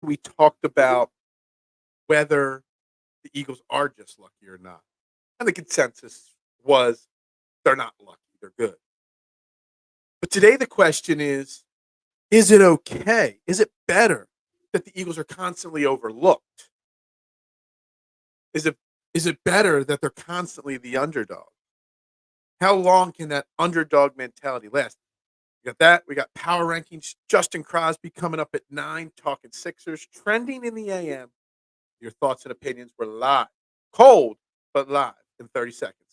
we talked about whether the Eagles are just lucky or not. And the consensus was they're not lucky, they're good. But today the question is it okay? Is it better that the Eagles are constantly overlooked? Is it is it better that they're constantly the underdog? How long can that underdog mentality last? We got that. We got power rankings. Justin Crosby coming up at 9, talking Sixers, trending in the AM. Your thoughts and opinions were live. Cold, but live in 30 seconds.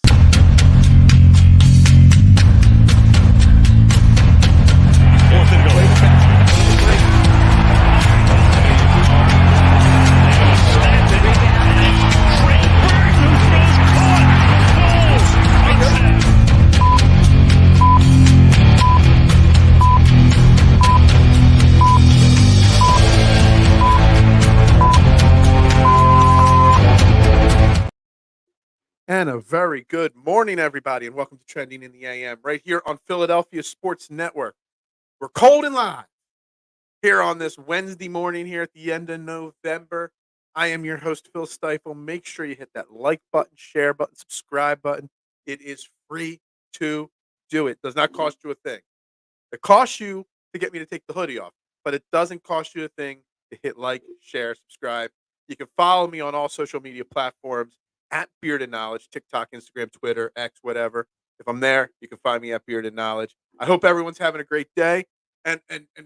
Fourth and goal. And a very good morning, everybody, and welcome to Trending in the AM right here on Philadelphia Sports Network. We're cold and live here on this Wednesday morning here at the end of November. I am your host, Phil Stiefel. Make sure you hit that like button, share button, subscribe button. It is free to do it. Does not cost you a thing. It costs you to get me to take the hoodie off, but it doesn't cost you a thing to hit like, share, subscribe. You can follow me on all social media platforms at Bearded Knowledge, TikTok, Instagram, Twitter, X, whatever. If I'm there, you can find me at Bearded Knowledge. I hope everyone's having a great day. And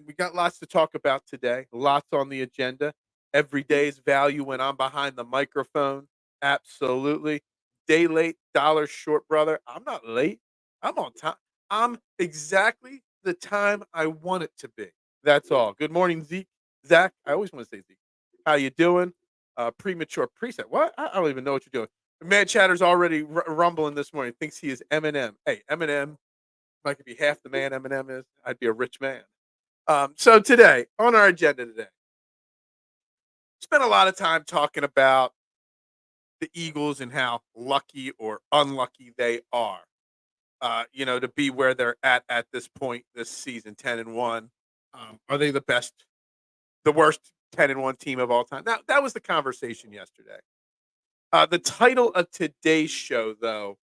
we got lots to talk about today. Lots on the agenda. Every day's value when I'm behind the microphone. Absolutely. Day late, dollar short, brother. I'm not late. I'm on time. I'm exactly the time I want it to be. That's all. Good morning, Zeke. Zach. I always want to say Zeke. How you doing? Premature preset. What? I don't even know what you're doing. Man Chatter's already rumbling this morning. Thinks he is Eminem. Hey, Eminem. If I could be half the man Eminem is, I'd be a rich man. So today, on our agenda today, spent a lot of time talking about the Eagles and how lucky or unlucky they are. To be where they're at this point this season, 10-1. Are they the worst 10-1 team of all time? That was the conversation yesterday. The title of today's show, though,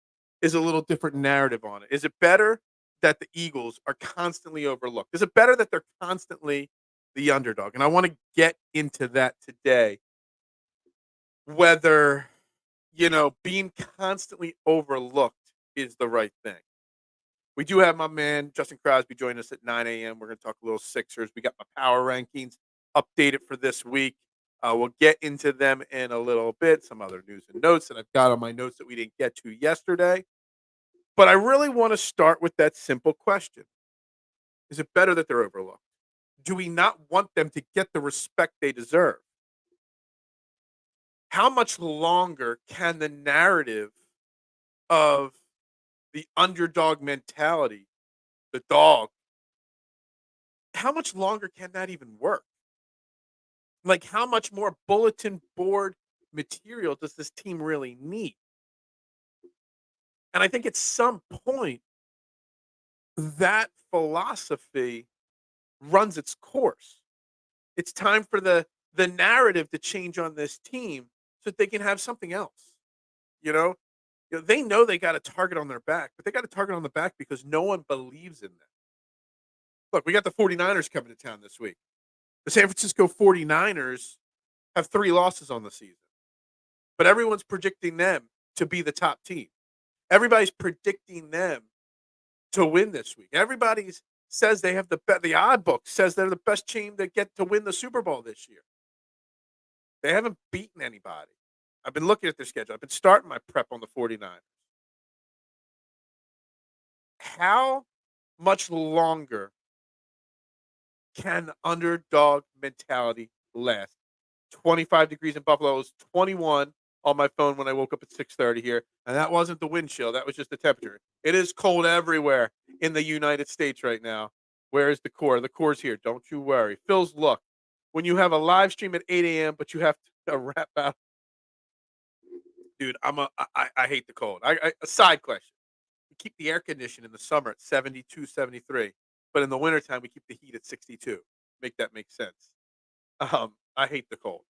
is a little different narrative on it. Is it better that the Eagles are constantly overlooked? Is it better that they're constantly the underdog? And I want to get into that today. Whether, being constantly overlooked is the right thing. We do have my man Justin Crosby join us at 9 a.m. We're going to talk a little Sixers. We got my power rankings updated for this week. We'll get into them in a little bit. Some other news and notes that I've got on my notes that we didn't get to yesterday. But I really want to start with that simple question. Is it better that they're overlooked? Do we not want them to get the respect they deserve? How much longer can the narrative of the underdog mentality, the dog, how much longer can that even work? Like, how much more bulletin board material does this team really need? And I think at some point, that philosophy runs its course. It's time for the narrative to change on this team so that they can have something else. You know, they know they got a target on their back, but they got a target on the back because no one believes in them. Look, we got the 49ers coming to town this week. The San Francisco 49ers have 3 losses on the season, but everyone's predicting them to be the top team. Everybody's predicting them to win this week. Everybody's says they have the odd book says they're the best team that get to win the Super Bowl this year. They haven't beaten anybody. I've been looking at their schedule. I've been starting my prep on the 49ers. How much longer can underdog mentality last? 25 degrees in Buffalo. It was 21 on my phone when I woke up at 6:30 here, and that wasn't the wind chill. That was just the temperature. It is cold everywhere in the United States right now. Where is the core? The core's here. Don't you worry. Phil's look. When you have a live stream at 8 a.m., but you have to wrap out, dude. I hate the cold. A side question: we keep the air conditioning in the summer at 72, 73, but in the wintertime we keep the heat at 62. Make that make sense. I hate the cold.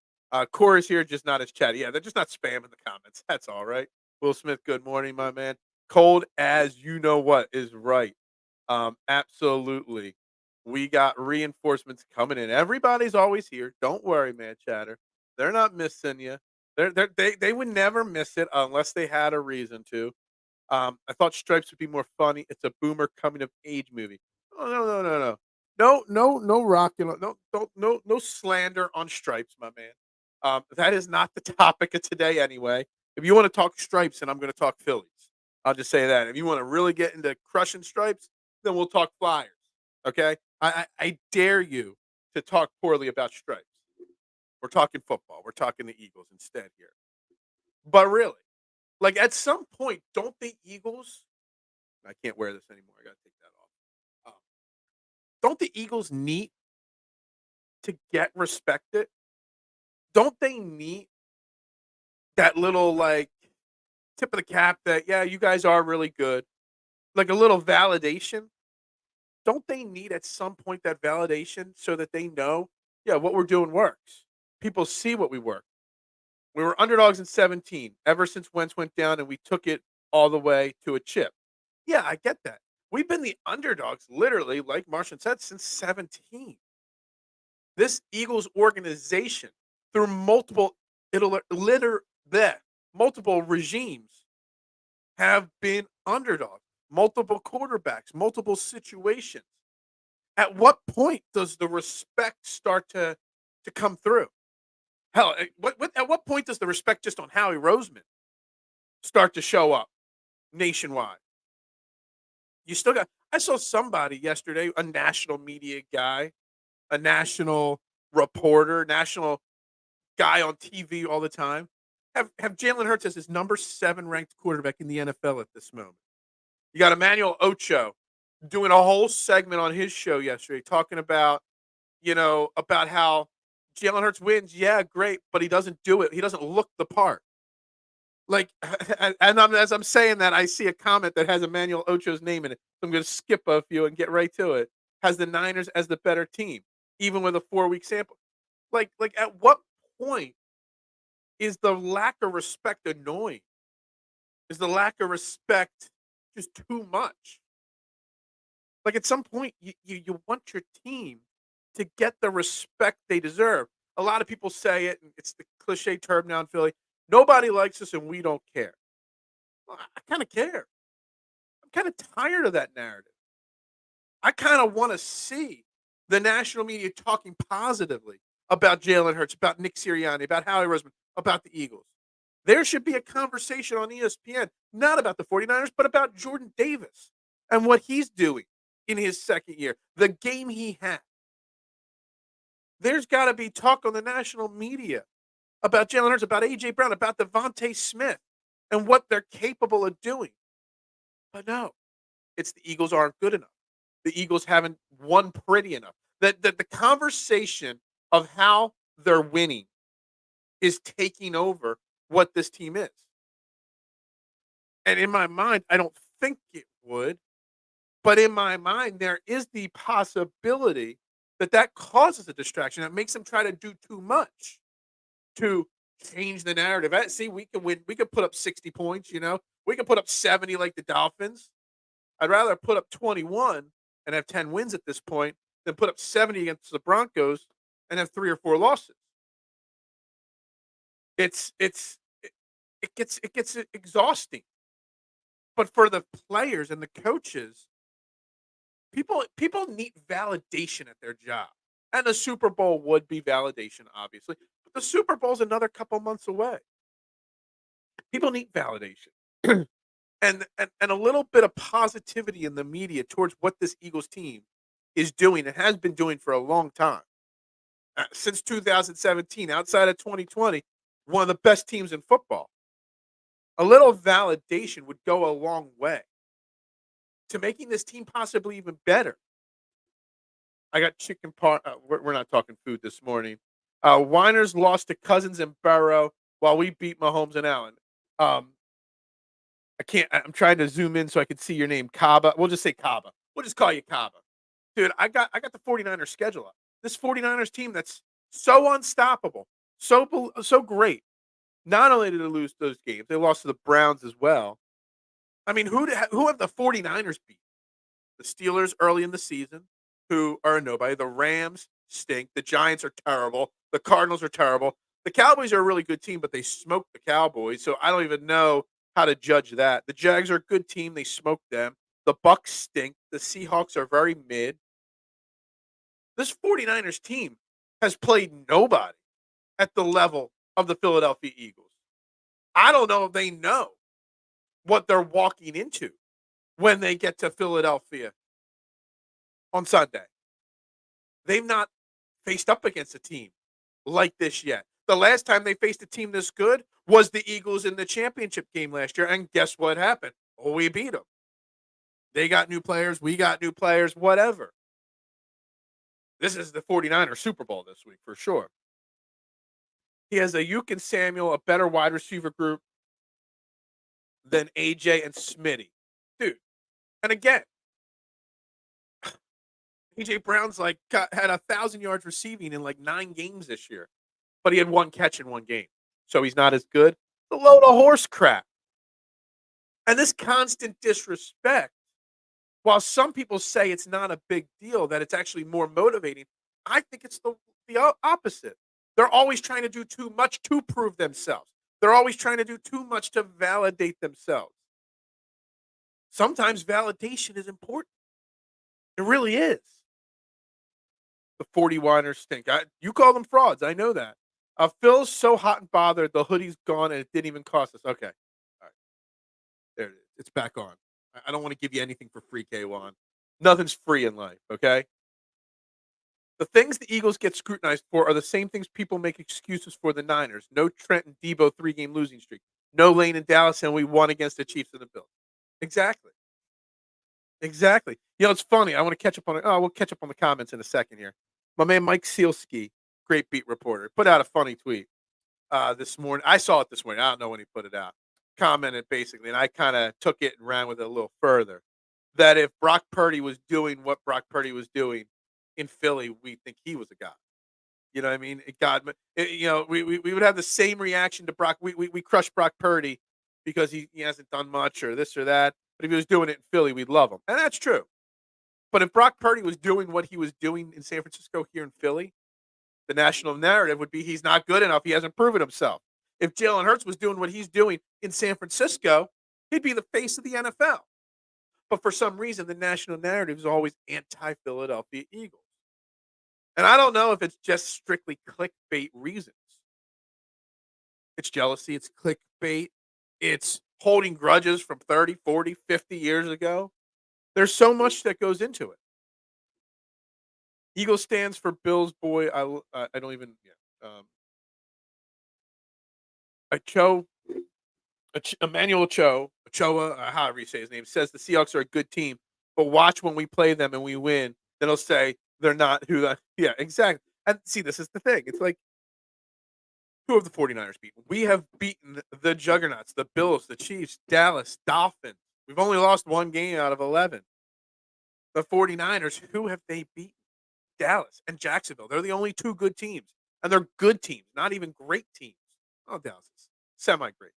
Corey's here, just not as chatty. Yeah, they're just not spamming the comments. That's all right. Will Smith, good morning, my man. Cold as you know what is right. Absolutely. We got reinforcements coming in. Everybody's always here. Don't worry, man, chatter. They're not missing you. They would never miss it unless they had a reason to. I thought Stripes would be more funny. It's a boomer coming of age movie. Oh no. No rocking. No, don't no slander on Stripes, my man. That is not the topic of today anyway. If you want to talk Stripes, and I'm going to talk Phillies. I'll just say that. If you want to really get into crushing Stripes, then we'll talk Flyers. Okay? I dare you to talk poorly about Stripes. We're talking football. We're talking the Eagles instead here. But really, like at some point, don't the Eagles? I can't wear this anymore. I got to take that off. Don't the Eagles need to get respected? Don't they need that little like tip of the cap that yeah, you guys are really good, like a little validation? Don't they need at some point that validation so that they know, yeah, what we're doing works. People see what we work. We were underdogs in 17 ever since Wentz went down, and we took it all the way to a chip. Yeah, I get that. We've been the underdogs, literally, like Martian said, since 17. This Eagles organization, through multiple multiple regimes, have been underdogs, multiple quarterbacks, multiple situations. At what point does the respect start to come through? Hell, at what point does the respect just on Howie Roseman start to show up nationwide? You still got. I saw somebody yesterday, a national media guy, a national reporter, national guy on TV all the time, have Jalen Hurts as his number 7 ranked quarterback in the NFL at this moment. You got Emmanuel Ocho doing a whole segment on his show yesterday talking about, about how Jalen Hurts wins. Yeah, great, but he doesn't do it. He doesn't look the part. Like, as I'm saying that, I see a comment that has Emmanuel Ocho's name in it. So I'm going to skip a few and get right to it. Has the Niners as the better team, even with a 4-week sample. Like, at what point is the lack of respect annoying? Is the lack of respect just too much? Like, at some point, you want your team to get the respect they deserve. A lot of people say it, and it's the cliche term now in Philly. Nobody likes us, and we don't care. Well, I kind of care. I'm kind of tired of that narrative. I kind of want to see the national media talking positively about Jalen Hurts, about Nick Sirianni, about Howie Roseman, about the Eagles. There should be a conversation on ESPN, not about the 49ers, but about Jordan Davis and what he's doing in his second year, the game he had. There's got to be talk on the national media about Jalen Hurts, about A.J. Brown, about Devontae Smith, and what they're capable of doing. But no, it's the Eagles aren't good enough. The Eagles haven't won pretty enough. That the conversation of how they're winning is taking over what this team is. And in my mind, I don't think it would. But in my mind, there is the possibility that causes a distraction. That makes them try to do too much to change the narrative. See, we can win. We can put up 60 points, We can put up 70 like the Dolphins. I'd rather put up 21 and have 10 wins at this point than put up 70 against the Broncos and have 3 or 4 losses. It gets exhausting. But for the players and the coaches, people need validation at their job. And the Super Bowl would be validation, obviously. But the Super Bowl's another couple months away. People need validation. and a little bit of positivity in the media towards what this Eagles team is doing and has been doing for a long time. Since 2017, outside of 2020, one of the best teams in football. A little validation would go a long way to making this team possibly even better. I got chicken part. We're not talking food this morning. Winers lost to Cousins and Burrow while we beat Mahomes and Allen. I can't. I'm trying to zoom in so I can see your name, Kaba. We'll just say Kaba. We'll just call you Kaba. Dude, I got the 49ers schedule up. This 49ers team that's So unstoppable. So great. Not only did they lose those games, they lost to the Browns as well. I mean, who have the 49ers beat? The Steelers early in the season, who are a nobody. The Rams stink. The Giants are terrible. The Cardinals are terrible. The Cowboys are a really good team, but they smoked the Cowboys, so I don't even know how to judge that. The Jags are a good team. They smoked them. The Bucks stink. The Seahawks are very mid. This 49ers team has played nobody at the level of the Philadelphia Eagles. I don't know if they know what they're walking into when they get to Philadelphia on Sunday. They've not faced up against a team like this yet. The last time they faced a team this good was the Eagles in the championship game last year. And guess what happened? Oh, we beat them. They got new players. We got new players, whatever. This is the 49ers Super Bowl this week for sure. He has Ayuk and Samuel, a better wide receiver group than AJ and Smitty. Dude. And again, AJ Brown's had 1,000 yards receiving in 9 games this year, but he had 1 catch in 1 game. So he's not as good. It's a load of horse crap. And this constant disrespect, while some people say it's not a big deal, that it's actually more motivating, I think it's the opposite. They're always trying to do too much to prove themselves. They're always trying to do too much to validate themselves. Sometimes validation is important. It really is. The 41ers stink. You call them frauds. I know that. Phil's so hot and bothered. The hoodie's gone and it didn't even cost us. Okay. All right. There it is. It's back on. I don't want to give you anything for free, K1. Nothing's free in life, okay? The things the Eagles get scrutinized for are the same things people make excuses for the Niners. No Trent and Debo 3-game losing streak. No Lane in Dallas, and we won against the Chiefs and the Bills. Exactly. Exactly. It's funny. I want to catch up on it. Oh, we'll catch up on the comments in a second here. My man Mike Sealski, great beat reporter, put out a funny tweet this morning. I saw it this morning. I don't know when he put it out. Commented basically, and I kind of took it and ran with it a little further, that if Brock Purdy was doing what Brock Purdy was doing in Philly, we think he was a god. You know what I mean? We would have the same reaction to Brock. We crushed Brock Purdy because he hasn't done much or this or that. But if he was doing it in Philly, we'd love him. And that's true. But if Brock Purdy was doing what he was doing in San Francisco here in Philly, the national narrative would be he's not good enough. He hasn't proven himself. If Jalen Hurts was doing what he's doing in San Francisco, he'd be the face of the NFL. But for some reason, the national narrative is always anti-Philadelphia Eagles. And I don't know if it's just strictly clickbait reasons. It's jealousy. It's clickbait. It's holding grudges from 30, 40, 50 years ago. There's so much that goes into it. Eagle stands for Bills boy. I don't even. Emmanuel Ochoa, however you say his name, says the Seahawks are a good team, but watch when we play them and we win. Then he'll say they're not who. Yeah, exactly. And see, this is the thing. It's like, who have the 49ers beaten? We have beaten the juggernauts, the Bills, the Chiefs, Dallas, Dolphins. We've only lost 1 game out of 11. The 49ers, who have they beaten? Dallas and Jacksonville. They're the only 2 good teams. And they're good teams, not even great teams. Oh, Dallas is semi-great.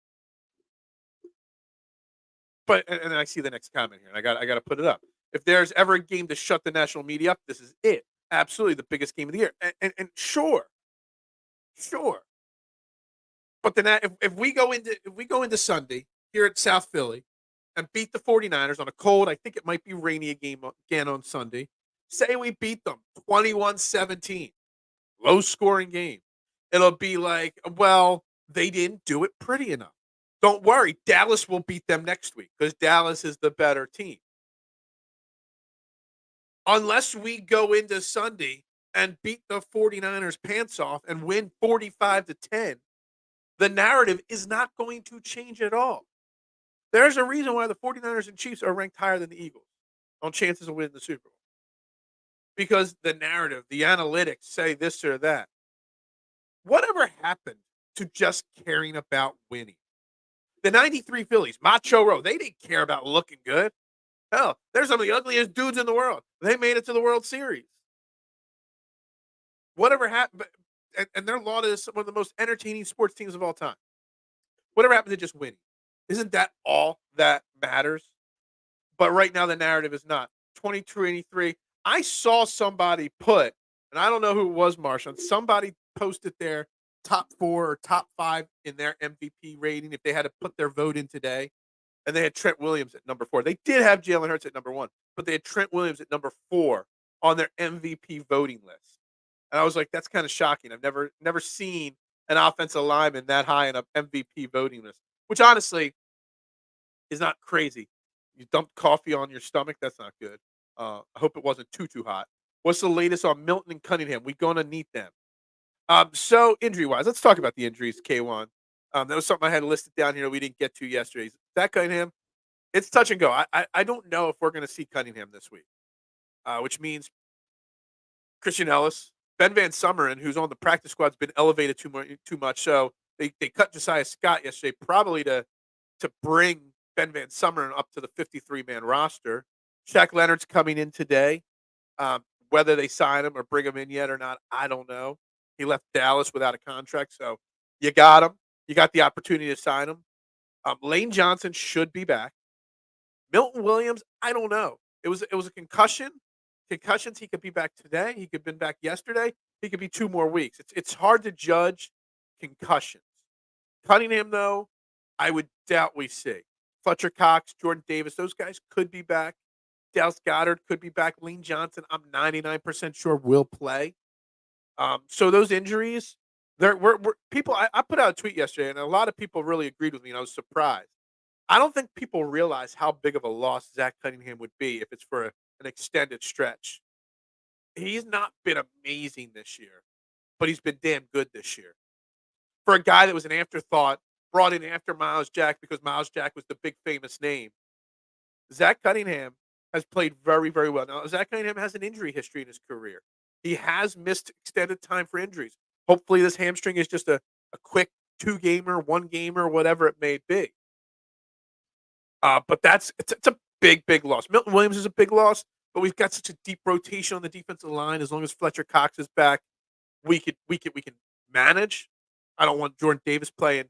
But and then I see the next comment here, and I got to put it up. If there's ever a game to shut the national media up, this is it. Absolutely the biggest game of the year. And sure. But then if we go into Sunday here at South Philly and beat the 49ers on a cold, I think it might be rainy again on Sunday. Say we beat them 21-17. Low scoring game. It'll be like, well, they didn't do it pretty enough. Don't worry, Dallas will beat them next week because Dallas is the better team. Unless we go into Sunday and beat the 49ers pants off and win 45-10, the narrative is not going to change at all. There's a reason why the 49ers and Chiefs are ranked higher than the Eagles on chances of winning the Super Bowl. Because the narrative, the analytics say this or that. Whatever happened to just caring about winning? The 93 Phillies, Macho Row, they didn't care about looking good. Hell, they're some of the ugliest dudes in the world. They made it to the World Series. Whatever happened, and they're lauded as one of the most entertaining sports teams of all time. Whatever happened to just winning? Isn't that all that matters? But right now the narrative is not. 22-83. I saw somebody put, and I don't know who it was, Marshawn. Somebody posted their top 4 or top 5 in their MVP rating if they had to put their vote in today. And they had Trent Williams at number 4. They did have Jalen Hurts at number 1, but they had Trent Williams at number 4 on their MVP voting list. And I was like, that's kind of shocking. I've never seen an offensive lineman that high in a MVP voting list, which honestly is not crazy. You dumped coffee on your stomach. That's not good. I hope it wasn't too hot. What's the latest on Milton and Cunningham? We gonna need them. So injury wise, let's talk about the injuries. K1. That was something I had listed down here we didn't get to yesterday. Zach Cunningham, it's touch and go. I don't know if we're gonna see Cunningham this week, which means Christian Ellis, Ben Van Summeren, who's on the practice squad, has been elevated too much. So they cut Josiah Scott yesterday, probably to bring Ben Van Summeren up to the 53-man roster. Shaq Leonard's coming in today. Whether they sign him or bring him in yet or not, I don't know. He left Dallas without a contract, so you got him. You got the opportunity to sign him. Lane Johnson should be back. Milton Williams, I don't know. It was a concussion. Concussions, he could be back today. He could have been back yesterday. He could be 2 more weeks. It's hard to judge concussions. Cunningham, though, I would doubt we see. Fletcher Cox, Jordan Davis, those guys could be back. Dallas Goedert could be back. Lane Johnson, I'm 99% sure will play. So those injuries, we're people. I put out a tweet yesterday, and a lot of people really agreed with me, and I was surprised. I don't think people realize how big of a loss Zach Cunningham would be if it's for an extended stretch. He's not been amazing this year, but he's been damn good this year. For a guy that was an afterthought, brought in after Miles Jack because Miles Jack was the big famous name, Zach Cunningham has played very, very well. Now, Zach Cunningham has an injury history in his career. He has missed extended time for injuries. Hopefully, this hamstring is just a quick 2-gamer, 1-gamer, whatever it may be. But it's a big loss. Milton Williams is a big loss, but we've got such a deep rotation on the defensive line. As long as Fletcher Cox is back, we can manage. I don't want Jordan Davis playing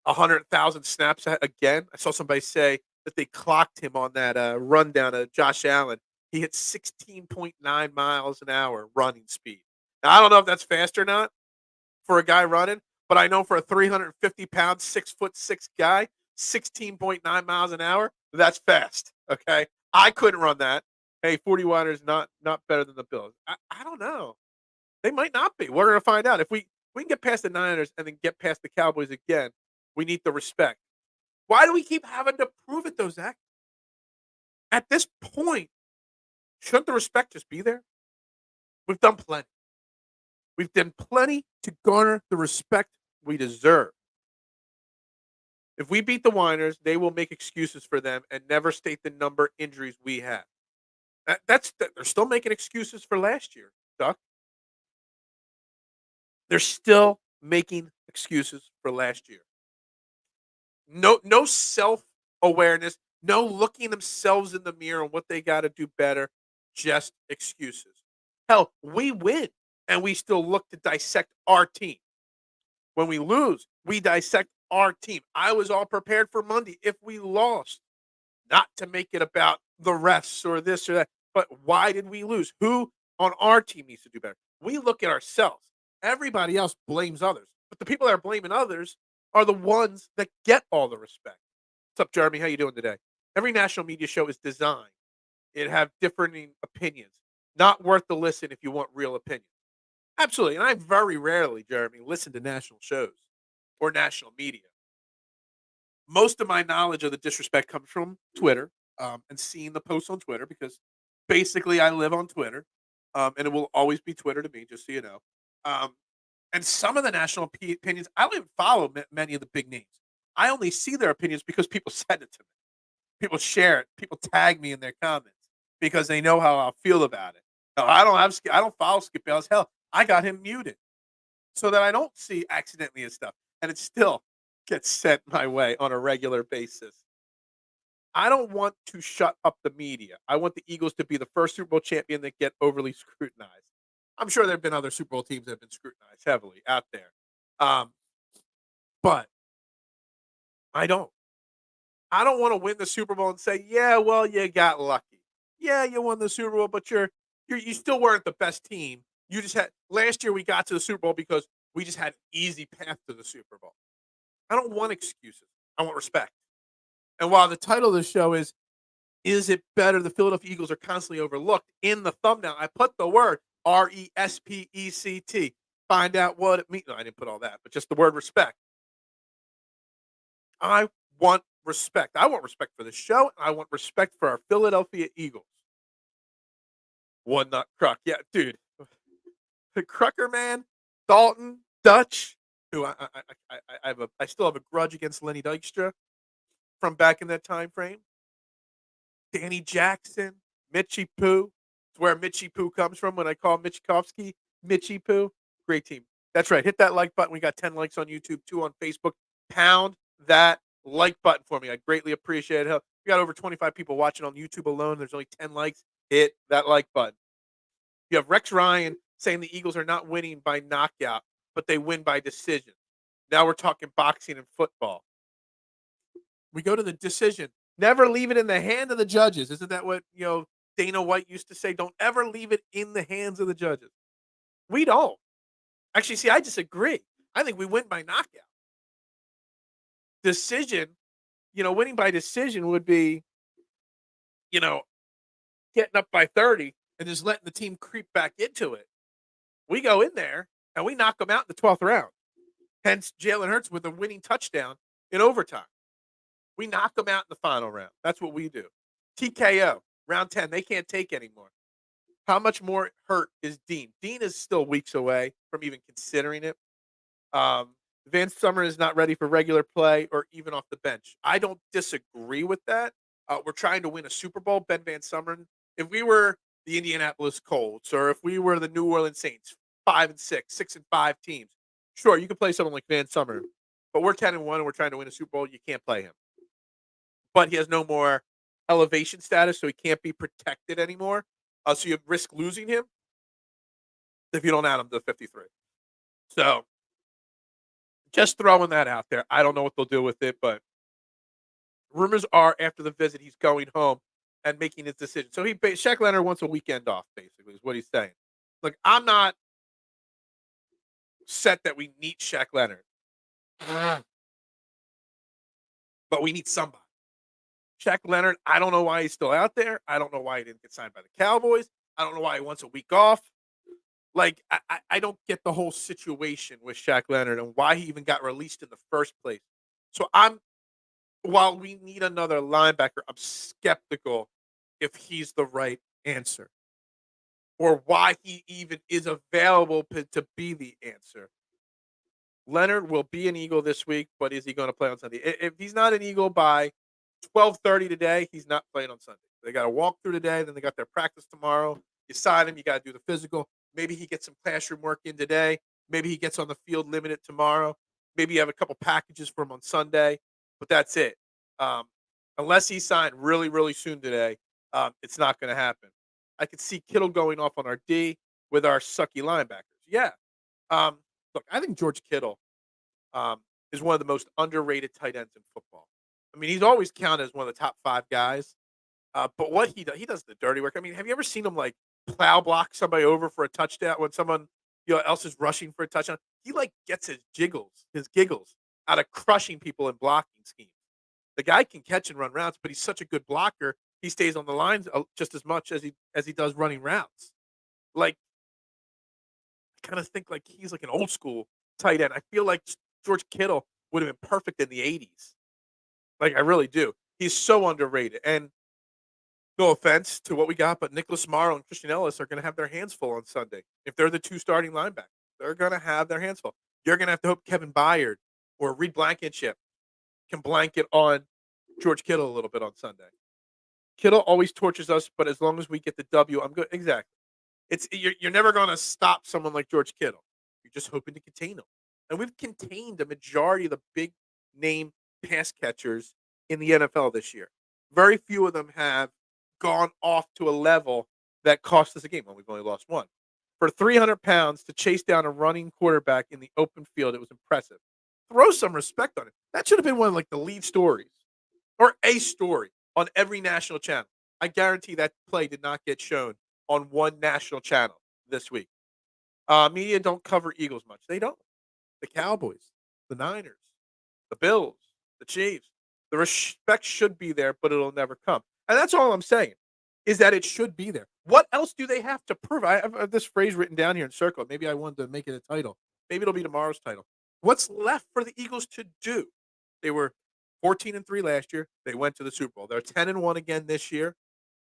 100,000 snaps again. I saw somebody say that they clocked him on that run down to Josh Allen. He hit 16.9 miles an hour running speed. Now, I don't know if that's fast or not for a guy running, but I know for a 350-pound, 6'6" guy, 16.9 miles an hour, that's fast. Okay, I couldn't run that. Hey, 49ers not better than the Bills. I don't know. They might not be. We're gonna find out. If we can get past the Niners and then get past the Cowboys again, we need the respect. Why do we keep having to prove it, though, Zach? At this point, shouldn't the respect just be there? We've done plenty. We've done plenty to garner the respect we deserve. If we beat the Winers, they will make excuses for them and never state the number injuries we have. They're still making excuses for last year, Duck. They're still making excuses for last year. No self-awareness, no looking themselves in the mirror on what they got to do better, just excuses. Hell, we win, and we still look to dissect our team. When we lose, we dissect our team. I was all prepared for Monday if we lost, not to make it about the refs or this or that, but why did we lose? Who on our team needs to do better? We look at ourselves. Everybody else blames others, but the people that are blaming others are the ones that get all the respect. What's up, Jeremy? How you doing today? Every national media show is designed. It have differing opinions. Not worth the listen if you want real opinions. Absolutely. And I very rarely, Jeremy, listen to national shows or national media. Most of my knowledge of the disrespect comes from Twitter and seeing the posts on Twitter because basically I live on Twitter and it will always be Twitter to me, just so you know. And some of the national opinions, I don't even follow many of the big names. I only see their opinions because people send it to me. People share it. People tag me in their comments because they know how I feel about it. No, I don't follow Skip Bayless. Hell, I got him muted so that I don't see accidentally his stuff, and it still gets sent my way on a regular basis. I don't want to shut up the media. I want the Eagles to be the first Super Bowl champion that get overly scrutinized. I'm sure there have been other Super Bowl teams that have been scrutinized heavily out there. But I don't. I don't want to win the Super Bowl and say, yeah, well, you got lucky. Yeah, you won the Super Bowl, but you still weren't the best team. You just had last year we got to the Super Bowl because we just had an easy path to the Super Bowl. I don't want excuses. I want respect. And while the title of the show is it better? The Philadelphia Eagles are constantly overlooked. In the thumbnail, I put the word RESPECT. Find out what it means. No, I didn't put all that, but just the word respect. I want respect. I want respect for the show. And I want respect for our Philadelphia Eagles. One nut Cruck. Yeah, dude. The Crucker man, Dalton, Dutch, who I still have a grudge against Lenny Dykstra from back in that time frame. Danny Jackson, Mitchie Poo. It's where Mitchie Poo comes from when I call Michkovsky Mitchie Poo. Great team. That's right. Hit that like button. We got 10 likes on YouTube, 2 on Facebook. Pound that like button for me. I greatly appreciate it. We got over 25 people watching on YouTube alone. There's only 10 likes. Hit that like button. You have Rex Ryan saying the Eagles are not winning by knockout, but they win by decision. Now we're talking boxing and football. We go to the decision. Never leave it in the hand of the judges. Isn't that what, Dana White used to say? Don't ever leave it in the hands of the judges. We don't. Actually, see, I disagree. I think we win by knockout. Decision, winning by decision would be, getting up by 30 and just letting the team creep back into it. We go in there and we knock them out in the 12th round. Hence, Jalen Hurts with a winning touchdown in overtime. We knock them out in the final round. That's what we do. TKO, round 10. They can't take anymore. How much more hurt is Dean? Dean is still weeks away from even considering it. Van Summer is not ready for regular play or even off the bench. I don't disagree with that. We're trying to win a Super Bowl. Ben Van Summer, if we were the Indianapolis Colts or if we were the New Orleans Saints, 5-6, 6-5 teams, sure, you could play someone like Van Summer. But we're 10-1 and we're trying to win a Super Bowl. You can't play him. But he has no more elevation status, so he can't be protected anymore. So you risk losing him if you don't add him to 53. So just throwing that out there. I don't know what they'll do with it, but rumors are after the visit he's going home and making his decision. So Shaq Leonard wants a weekend off, basically, is what he's saying. Look, I'm not set that we need Shaq Leonard, but we need somebody. Shaq Leonard, I don't know why he's still out there. I don't know why he didn't get signed by the Cowboys. I don't know why he wants a week off. Like, I don't get the whole situation with Shaq Leonard and why he even got released in the first place. So while we need another linebacker, I'm skeptical if he's the right answer or why he even is available to be the answer. Leonard will be an Eagle this week, but is he going to play on Sunday? If he's not an Eagle by 12:30 today, he's not playing on Sunday. They got to walk through today, then they got their practice tomorrow. You sign him, you got to do the physical. Maybe he gets some classroom work in today. Maybe he gets on the field limited tomorrow. Maybe you have a couple packages for him on Sunday, but that's it. Unless he's signed really, really soon today, it's not going to happen. I could see Kittle going off on our D with our sucky linebackers. Yeah. Look, I think George Kittle is one of the most underrated tight ends in football. I mean, he's always counted as one of the top 5 guys. But what he does the dirty work. I mean, have you ever seen him like plow block somebody over for a touchdown when someone else is rushing for a touchdown? He like gets his giggles out of crushing people in blocking schemes. The guy can catch and run routes, but he's such a good blocker. He stays on the lines just as much as he does running routes. Like, I kind of think like he's like an old school tight end. I feel like George Kittle would have been perfect in the 80s. Like, I really do. He's so underrated. And no offense to what we got, but Nicholas Morrow and Christian Ellis are going to have their hands full on Sunday. If they're the 2 starting linebackers, they're going to have their hands full. You're going to have to hope Kevin Byard or Reed Blankenship can blanket on George Kittle a little bit on Sunday. Kittle always tortures us, but as long as we get the W, I'm good. Exactly. You're never going to stop someone like George Kittle. You're just hoping to contain him. And we've contained the majority of the big name pass catchers in the NFL this year. Very few of them have gone off to a level that cost us a game. Well, we've only lost one. for 300 pounds to chase down a running quarterback in the open field. It was impressive. Throw some respect on it. That should have been one of like the lead stories or a story on every national channel. I guarantee that play did not get shown on one national channel this week. Media don't cover Eagles much. They don't. The Cowboys, the Niners, the Bills, the Chiefs. The respect should be there, but it'll never come. And that's all I'm saying is that it should be there. What else do they have to prove? I have this phrase written down here in circle. Maybe I wanted to make it a title. Maybe it'll be tomorrow's title. What's left for the Eagles to do? They were 14-3 last year. They went to the Super Bowl. They're 10-1 again this year.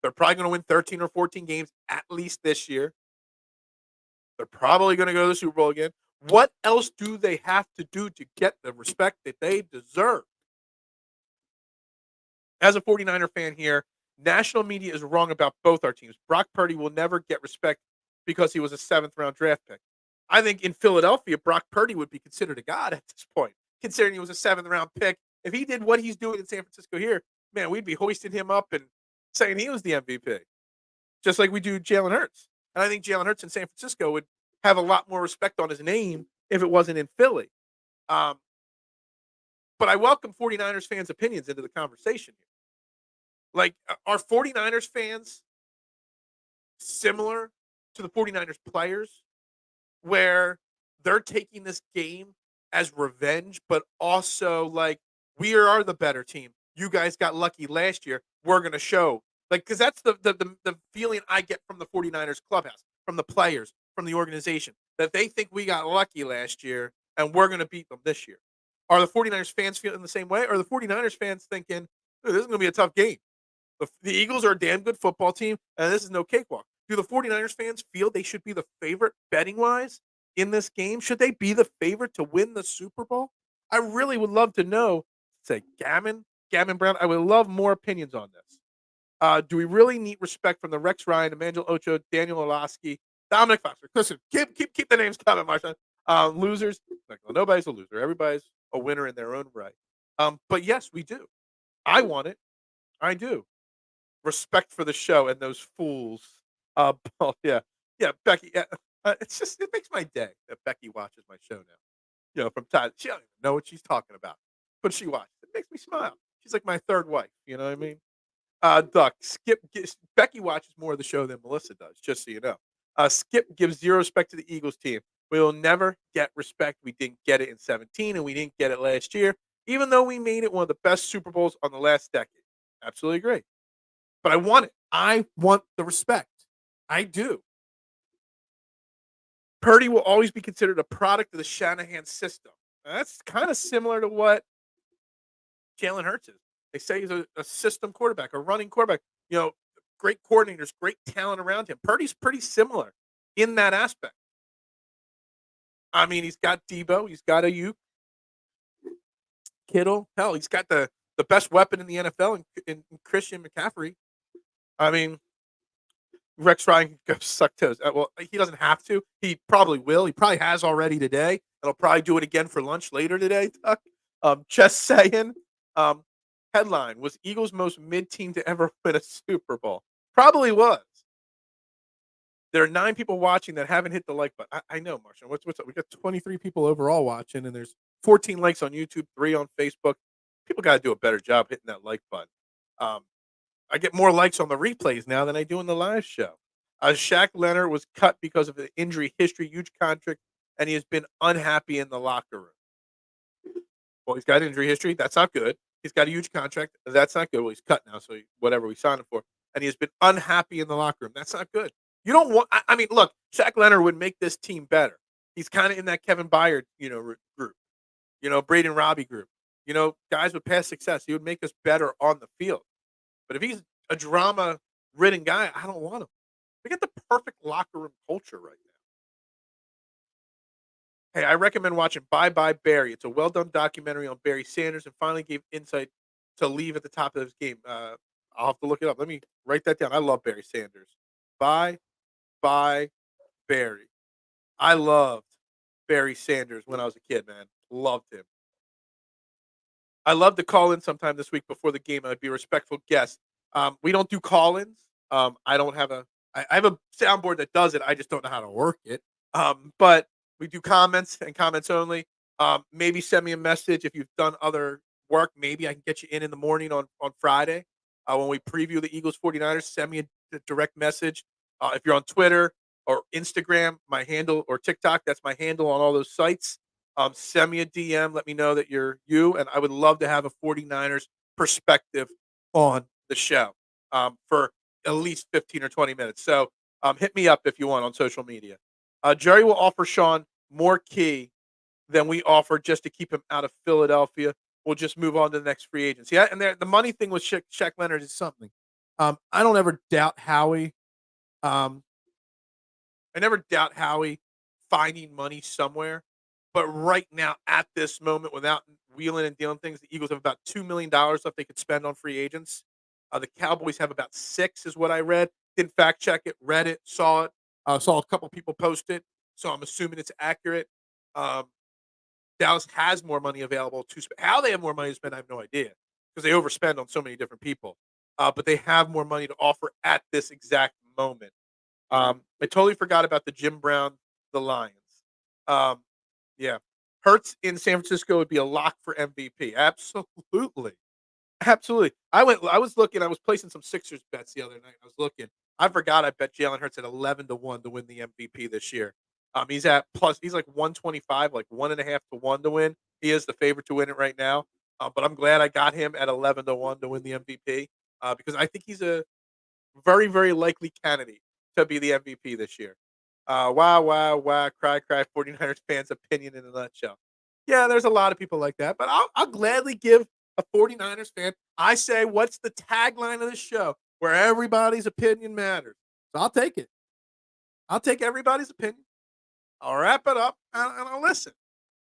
They're probably going to win 13 or 14 games at least this year. They're probably going to go to the Super Bowl again. What else do they have to do to get the respect that they deserve? As a 49er fan here, national media is wrong about both our teams. Brock Purdy will never get respect because he was a 7th-round draft pick. I think in Philadelphia, Brock Purdy would be considered a god at this point, considering he was a 7th-round pick. If he did what he's doing in San Francisco here, man, we'd be hoisting him up and saying he was the MVP, just like we do Jalen Hurts. And I think Jalen Hurts in San Francisco would have a lot more respect on his name if it wasn't in Philly. But I welcome 49ers fans' opinions into the conversation here. Like, are 49ers fans similar to the 49ers players where they're taking this game as revenge, but also like, we are the better team. You guys got lucky last year. We're going to show. Like, because that's the feeling I get from the 49ers clubhouse, from the players, from the organization, that they think we got lucky last year and we're going to beat them this year. Are the 49ers fans feeling the same way? Or are the 49ers fans thinking, this is going to be a tough game? The Eagles are a damn good football team, and this is no cakewalk. Do the 49ers fans feel they should be the favorite betting-wise in this game? Should they be the favorite to win the Super Bowl? I really would love to know. Say, Gammon Brown, I would love more opinions on this. Do we really need respect from the Rex Ryan, Emmanuel Ocho, Daniel Orlovsky, Dominic Foster? Listen, keep the names coming, Marshawn. Losers, like, well, nobody's a loser. Everybody's a winner in their own right. But yes, we do. I want it. I do. Respect for the show and those fools. Oh, yeah, Becky. It makes my day that Becky watches my show now. From time she don't even know what she's talking about, but she watches. It makes me smile. She's like my third wife. You know what I mean? Duck. Becky watches more of the show than Melissa does. Just so you know. Skip gives zero respect to the Eagles team. We will never get respect. We didn't get it in 17, and we didn't get it last year, even though we made it one of the best Super Bowls on the last decade. Absolutely agree. But I want it. I want the respect. I do. Purdy will always be considered a product of the Shanahan system. Now, that's kind of similar to what Jalen Hurts is. They say he's a system quarterback, a running quarterback. Great coordinators, great talent around him. Purdy's pretty similar in that aspect. I mean, he's got Debo. He's got Ayuk. Kittle. Hell, he's got the best weapon in the NFL in Christian McCaffrey. I mean, Rex Ryan can go suck toes. Well, he doesn't have to. He probably will. He probably has already today. And he'll probably do it again for lunch later today. Just saying. Headline, was Eagles most mid-team to ever win a Super Bowl? Probably was. There are 9 people watching that haven't hit the like button. I know, Marshall. What's up? We got 23 people overall watching, and there's 14 likes on YouTube, 3 on Facebook. People got to do a better job hitting that like button. I get more likes on the replays now than I do in the live show. Shaq Leonard was cut because of the injury history, huge contract, and he has been unhappy in the locker room. Well, he's got injury history. That's not good. He's got a huge contract. That's not good. Well, he's cut now, so whatever we signed him for. And he has been unhappy in the locker room. That's not good. You don't want. I mean, look, Shaq Leonard would make this team better. He's kind of in that Kevin Byard, group. Braden Robbie group. Guys with past success. He would make us better on the field. But if he's a drama-ridden guy, I don't want him. We get the perfect locker room culture right now. Hey, I recommend watching Bye Bye Barry. It's a well-done documentary on Barry Sanders and finally gave insight to leave at the top of this game. I'll have to look it up. Let me write that down. I love Barry Sanders. Bye Bye Barry. I loved Barry Sanders when I was a kid, man. Loved him. I love to call in sometime this week before the game. I'd be a respectful guest. We don't do call-ins. I don't have a I have a soundboard that does it. I just don't know how to work it. But we do comments and comments only. Maybe send me a message if you've done other work. Maybe I can get you in the morning on Friday when we preview the Eagles 49ers. Send me a direct message. If you're on Twitter or Instagram, my handle, or TikTok, that's my handle on all those sites. Send me a DM. Let me know that you're you. And I would love to have a 49ers perspective on the show for at least 15 or 20 minutes. So hit me up if you want on social media. Jerry will offer Sean more key than we offer just to keep him out of Philadelphia. We'll just move on to the next free agency. Yeah, and the money thing with Shaq Leonard is something. I don't ever doubt Howie. Um, I never doubt Howie finding money somewhere. But right now, at this moment, without wheeling and dealing things, the Eagles have about $2 million left they could spend on free agents. The Cowboys have about 6, is what I read. Didn't fact check it, read it, saw it. Saw a couple people post it, so I'm assuming it's accurate. Um, Dallas has more money available to spend. How they have more money to spend, I have no idea because they overspend on so many different people. But they have more money to offer at this exact moment. I totally forgot about the Jim Brown, the Lions. Um, yeah, Hurts in San Francisco would be a lock for MVP. Absolutely, absolutely. I was looking. I was placing some Sixers bets the other night. I was looking. I forgot. I bet Jalen Hurts at 11-1 to win the MVP this year. He's at plus. He's like 125, like 1.5 to 1 to win. He is the favorite to win it right now. But I'm glad I got him at 11-1 to win the MVP because I think he's a very, very likely candidate to be the MVP this year. Wow, wow, wow, cry, cry, 49ers fans' opinion in a nutshell. Yeah, there's a lot of people like that, but I'll gladly give a 49ers fan. I say, what's the tagline of the show? Where everybody's opinion matters. So I'll take it. I'll take everybody's opinion. I'll wrap it up and I'll listen.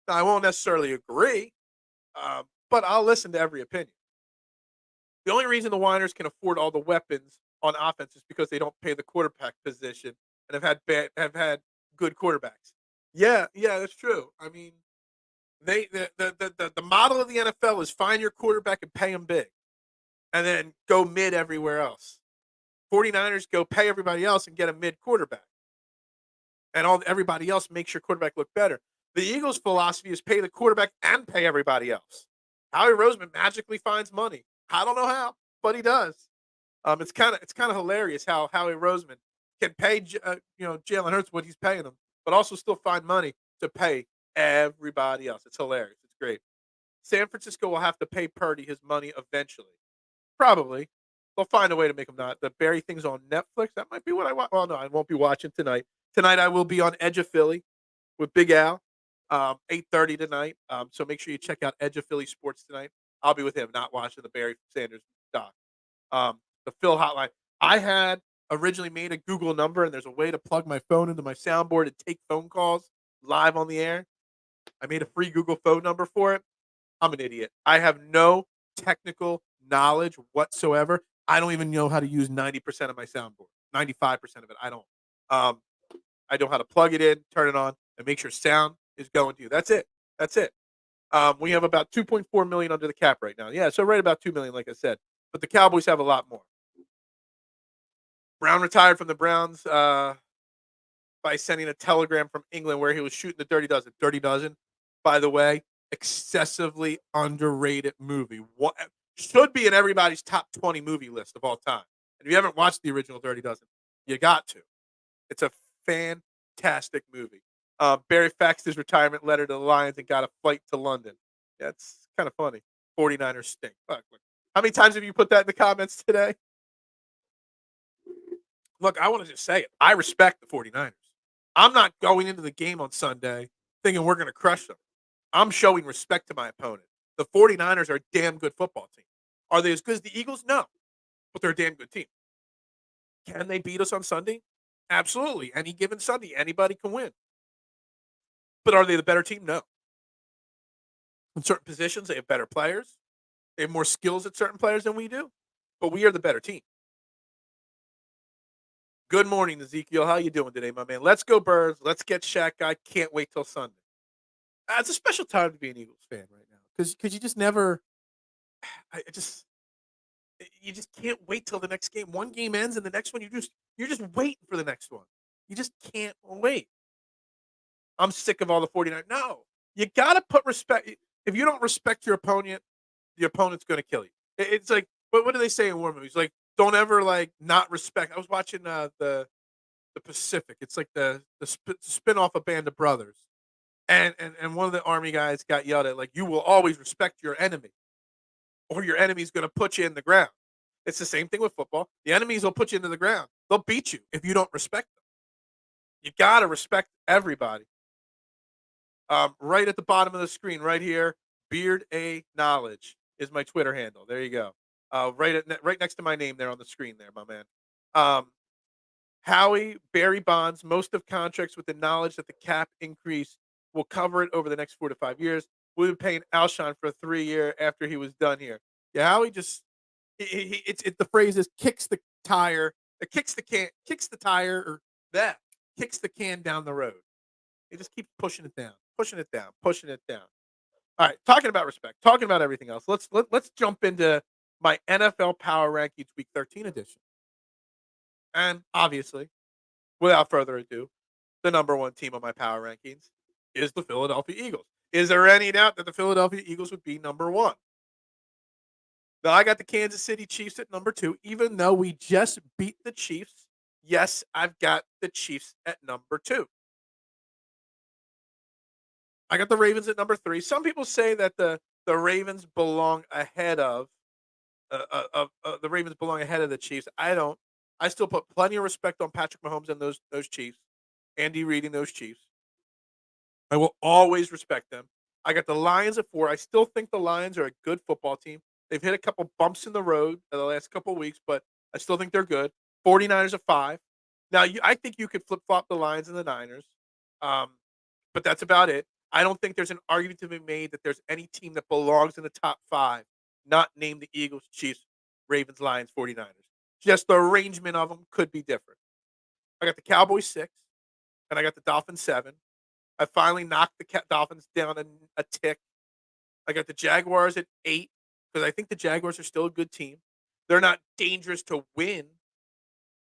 Now, I won't necessarily agree, but I'll listen to every opinion. The only reason the Niners can afford all the weapons on offense is because they don't pay the quarterback position and have had good quarterbacks. Yeah, yeah, that's true. I mean, the model of the NFL is find your quarterback and pay him big, and then go mid everywhere else. 49ers go pay everybody else and get a mid quarterback, and everybody else makes your quarterback look better. The Eagles' philosophy is pay the quarterback and pay everybody else. Howie Roseman magically finds money. I don't know how, but he does. It's kind of hilarious how Howie Roseman can pay Jalen Hurts what he's paying him, but also still find money to pay everybody else. It's hilarious. It's great. San Francisco will have to pay Purdy his money eventually. Probably. They'll find a way to make him not. The Barry thing's on Netflix. That might be what I watch. Well, no, I won't be watching tonight. Tonight I will be on Edge of Philly with Big Al, 8:30 tonight. So make sure you check out Edge of Philly Sports tonight. I'll be with him, not watching the Barry Sanders doc. The Phil hotline. I had originally made a Google number, and there's a way to plug my phone into my soundboard and take phone calls live on the air. I made a free Google phone number for it. I'm an idiot. I have no technical knowledge whatsoever. I don't even know how to use 90% of my soundboard. 95% of it, I don't. Um, I know how to plug it in, turn it on, and make sure sound is going to you. That's it. That's it. We have about 2.4 million under the cap right now. Yeah, so right about 2 million, like I said. But the Cowboys have a lot more. Brown retired from the Browns by sending a telegram from England where he was shooting the Dirty Dozen. Dirty Dozen, by the way, excessively underrated movie. What should be in everybody's top 20 movie list of all time. And if you haven't watched the original Dirty Dozen, you got to. It's a fantastic movie. Barry faxed his retirement letter to the Lions and got a flight to London. Yeah, it's kind of funny. 49ers stink. Fuck. How many times have you put that in the comments today? Look, I want to just say it. I respect the 49ers. I'm not going into the game on Sunday thinking we're going to crush them. I'm showing respect to my opponent. The 49ers are a damn good football team. Are they as good as the Eagles? No. But they're a damn good team. Can they beat us on Sunday? Absolutely. Any given Sunday, anybody can win. But are they the better team? No. In certain positions, they have better players. They have more skills at certain players than we do. But we are the better team. Good morning, Ezekiel. How you doing today, my man? Let's go Birds. Let's get Shaq. I can't wait till Sunday. It's a special time to be an Eagles fan right now because you just never. I just you just can't wait till the next game. One game ends and the next one you're just waiting for the next one. You just can't wait. I'm sick of all the 49. No. You got to put respect. If you don't respect your opponent, the opponent's going to kill you. It's like what do they say in war movies? Like don't ever like not respect. I was watching the Pacific. It's like the spin off of Band of Brothers. And one of the army guys got yelled at like you will always respect your enemy or your enemy's going to put you in the ground. It's the same thing with football. The enemies will put you into the ground. They'll beat you if you don't respect them. You got to respect everybody. Right at the bottom of the screen, right here, Beard A Knowledge is my Twitter handle. There you go. Right next to my name there on the screen there, my man. Um, Howie, Barry Bonds, most of contracts with the knowledge that the cap increase will cover it over the next 4 to 5 years. We've been paying Alshon for a 3 year after he was done here. Yeah, Howie just the phrase is kicks the tire, kicks the tire, or that kicks the can down the road. He just keeps pushing it down, pushing it down, pushing it down. All right, talking about respect, talking about everything else. Let's jump into my NFL Power Rankings Week 13 edition. And obviously, without further ado, the number one team on my power rankings is the Philadelphia Eagles. Is there any doubt that the Philadelphia Eagles would be number one? Now, I got the Kansas City Chiefs at number two, even though we just beat the Chiefs. Yes, I've got the Chiefs at number two. I got the Ravens at number three. Some people say that the Ravens belong ahead of the Ravens belong ahead of the Chiefs. I don't. I still put plenty of respect on Patrick Mahomes and those Chiefs. Andy Reid and those Chiefs. I will always respect them. I got the Lions at four. I still think the Lions are a good football team. They've hit a couple bumps in the road in the last couple of weeks, but I still think they're good. 49ers at five. Now, I think you could flip flop the Lions and the Niners, but that's about it. I don't think there's an argument to be made that there's any team that belongs in the top five, not named the Eagles, Chiefs, Ravens, Lions, 49ers. Just the arrangement of them could be different. I got the Cowboys six, and I got the Dolphins seven. I finally knocked the Dolphins down a tick. I got the Jaguars at eight because I think the Jaguars are still a good team. They're not dangerous to win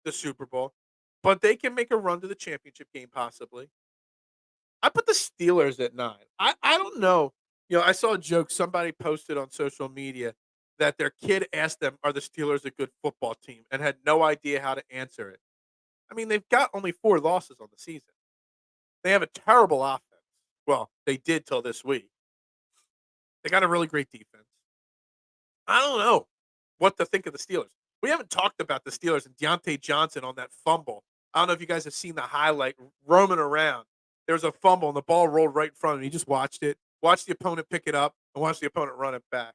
the Super Bowl, but they can make a run to the championship game possibly. I put the Steelers at nine. I don't know. I saw a joke somebody posted on social media that their kid asked them, "Are the Steelers a good football team?" and had no idea how to answer it. I mean, they've got only 4 losses on the season. They have a terrible offense. Well, they did till this week. They got a really great defense. I don't know what to think of the Steelers. We haven't talked about the Steelers and Deontay Johnson on that fumble. I don't know if you guys have seen the highlight roaming around. There was a fumble and the ball rolled right in front of him. He just watched it, watched the opponent pick it up, and watched the opponent run it back.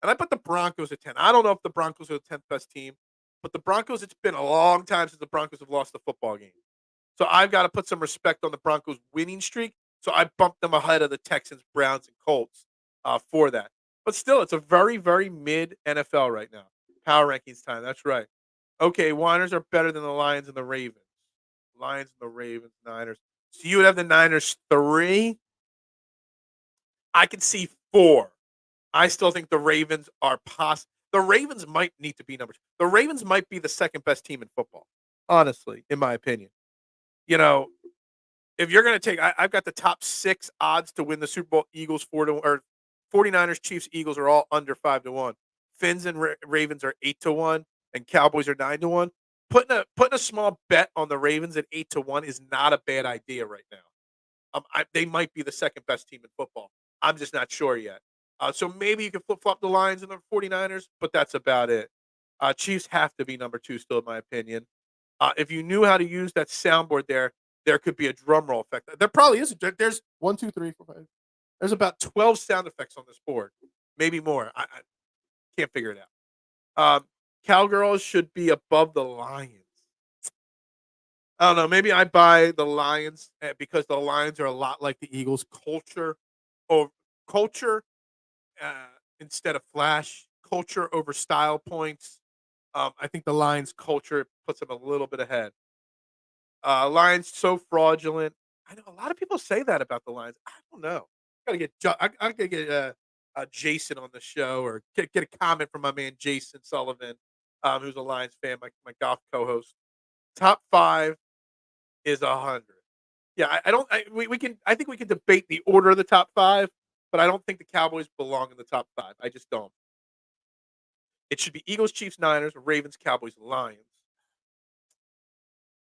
And I put the Broncos at 10. I don't know if the Broncos are the 10th best team, but the Broncos, it's been a long time since the Broncos have lost a football game. So I've got to put some respect on the Broncos' winning streak. So I bumped them ahead of the Texans, Browns, and Colts for that. But still, it's a very, very mid NFL right now. Power rankings time. That's right. Okay, Niners are better than the Lions and the Ravens. Lions and the Ravens, Niners. So you would have the Niners 3. I could see 4. I still think the Ravens are possible. The Ravens might need to be number 2. The Ravens might be the second best team in football, honestly, in my opinion. If you're going to take, I've got the top 6 odds to win the Super Bowl. Eagles 4-1, or 49ers, Chiefs, Eagles are all under 5-1. Fins and Ravens are 8-1, and Cowboys are 9-1. Putting a small bet on the Ravens at 8-1 is not a bad idea right now. They might be the second best team in football. I'm just not sure yet. So maybe you can flip flop the Lions and the 49ers, but that's about it. Chiefs have to be number 2 still, in my opinion. If you knew how to use that soundboard there could be a drum roll effect. There probably is. There's 1, 2, 3, 4, 5. There's about 12 sound effects on this board, maybe more. I can't figure it out. Cowgirls should be above the Lions. I don't know. Maybe I buy the Lions because the Lions are a lot like the Eagles. Culture instead of flash. Culture over style points. I think the Lions' culture puts them a little bit ahead. Lions so fraudulent. I know a lot of people say that about the Lions. I don't know. I gotta get Jason on the show or get a comment from my man Jason Sullivan who's a Lions fan, my golf co-host. Top 5 is 100. Yeah, I don't. We can. I think we can debate the order of the top 5, but I don't think the Cowboys belong in the top 5. I just don't. It should be Eagles, Chiefs, Niners, Ravens, Cowboys, Lions.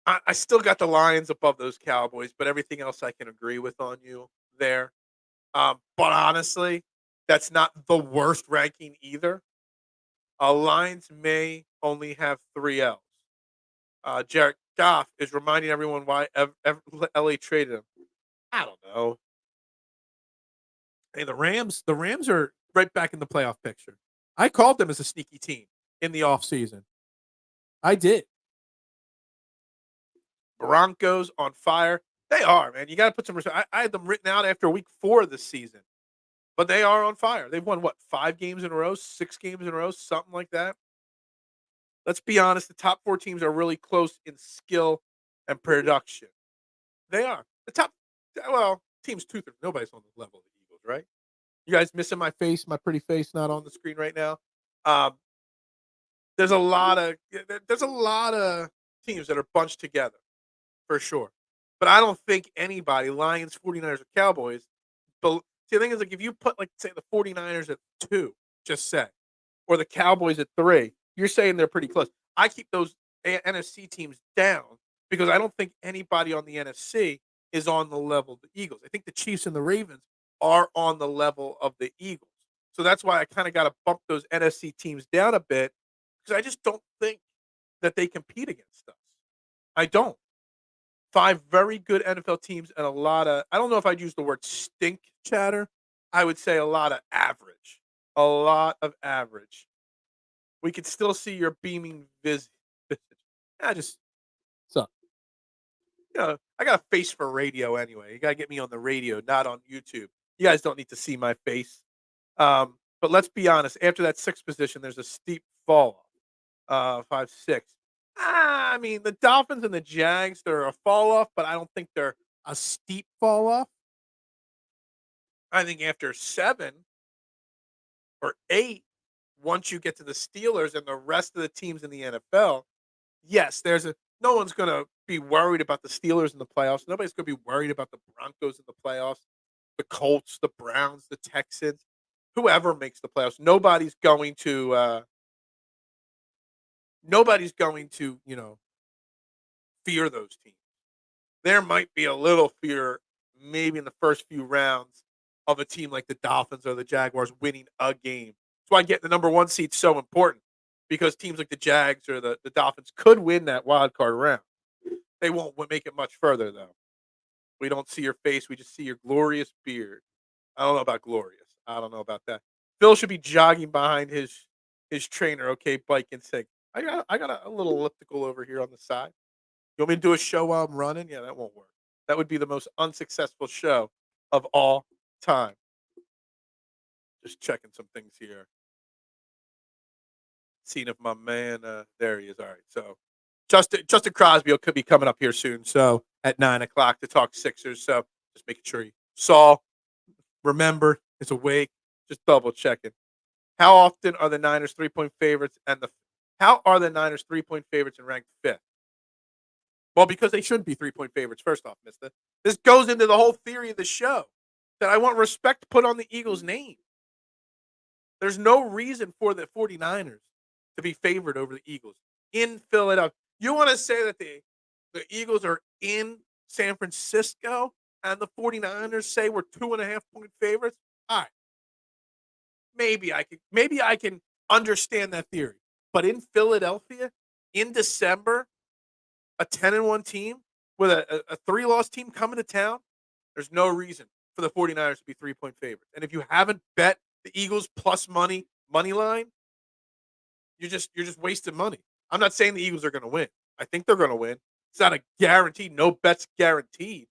I still got the Lions above those Cowboys, but everything else I can agree with on you there. But honestly, that's not the worst ranking either. Lions may only have 3 L's. Jared Goff is reminding everyone why LA traded him. I don't know. Hey, the Rams are right back in the playoff picture. I called them as a sneaky team in the offseason. I did. Broncos on fire. They are, man. You got to put some respect. I had them written out after week 4 of this season, but they are on fire. They've won, what, 5 games in a row, 6 games in a row, something like that. Let's be honest. The top 4 teams are really close in skill and production. They are. The top, well, teams 2 through nobody's on the level of the Eagles, right? You guys missing my face, my pretty face, not on the screen right now. Um, there's a lot of teams that are bunched together for sure. But I don't think anybody, Lions, 49ers, or Cowboys, but see, the thing is, like, if you put, like, say, the 49ers at 2, just say, or the Cowboys at 3, you're saying they're pretty close. I keep those NFC teams down because I don't think anybody on the NFC is on the level of the Eagles. I think the Chiefs and the Ravens are on the level of the Eagles. So that's why I kind of got to bump those NFC teams down a bit because I just don't think that they compete against us. I don't. 5 very good NFL teams and a lot of, I don't know if I'd use the word stink chatter. I would say a lot of average. A lot of average. We could still see your beaming visage. I just suck. I got a face for radio anyway. You got to get me on the radio, not on YouTube. You guys don't need to see my face. But let's be honest. After that 6th position, there's a steep fall off. 5, 6. I mean, the Dolphins and the Jags, they're a fall off, but I don't think they're a steep fall off. I think after 7 or 8, once you get to the Steelers and the rest of the teams in the NFL, yes, no one's going to be worried about the Steelers in the playoffs. Nobody's going to be worried about the Broncos in the playoffs, the Colts, the Browns, the Texans, whoever makes the playoffs. Nobody's going to fear those teams. There might be a little fear maybe in the first few rounds of a team like the Dolphins or the Jaguars winning a game. That's why getting the number 1 seed so important, because teams like the Jags or the Dolphins could win that wild card round. They won't make it much further, though. We don't see your face. We just see your glorious beard. I don't know about glorious. I don't know about that. Phil should be jogging behind his trainer, okay, bike and saying, I got a little elliptical over here on the side. You want me to do a show while I'm running? Yeah, that won't work. That would be the most unsuccessful show of all time. Just checking some things here. Seeing if my man, there he is. All right. So Justin Crosby could be coming up here soon. So at 9:00 to talk Sixers. So just making sure you saw, remember, is awake. Just double checking. How often are the Niners 3-point favorites how are the Niners 3-point favorites and ranked 5th? Well, because they shouldn't be 3-point favorites, first off, mister. This goes into the whole theory of the show that I want respect put on the Eagles' name. There's no reason for the 49ers to be favored over the Eagles in Philadelphia. You want to say that the Eagles are in San Francisco and the 49ers say we're 2.5-point favorites? All right. Maybe I can understand that theory. But in Philadelphia, in December, a 10-1 team with a 3-loss team coming to town, there's no reason for the 49ers to be 3-point favorites. And if you haven't bet the Eagles plus money line, you're just wasting money. I'm not saying the Eagles are going to win. I think they're going to win. It's not a guarantee. No bet's guaranteed.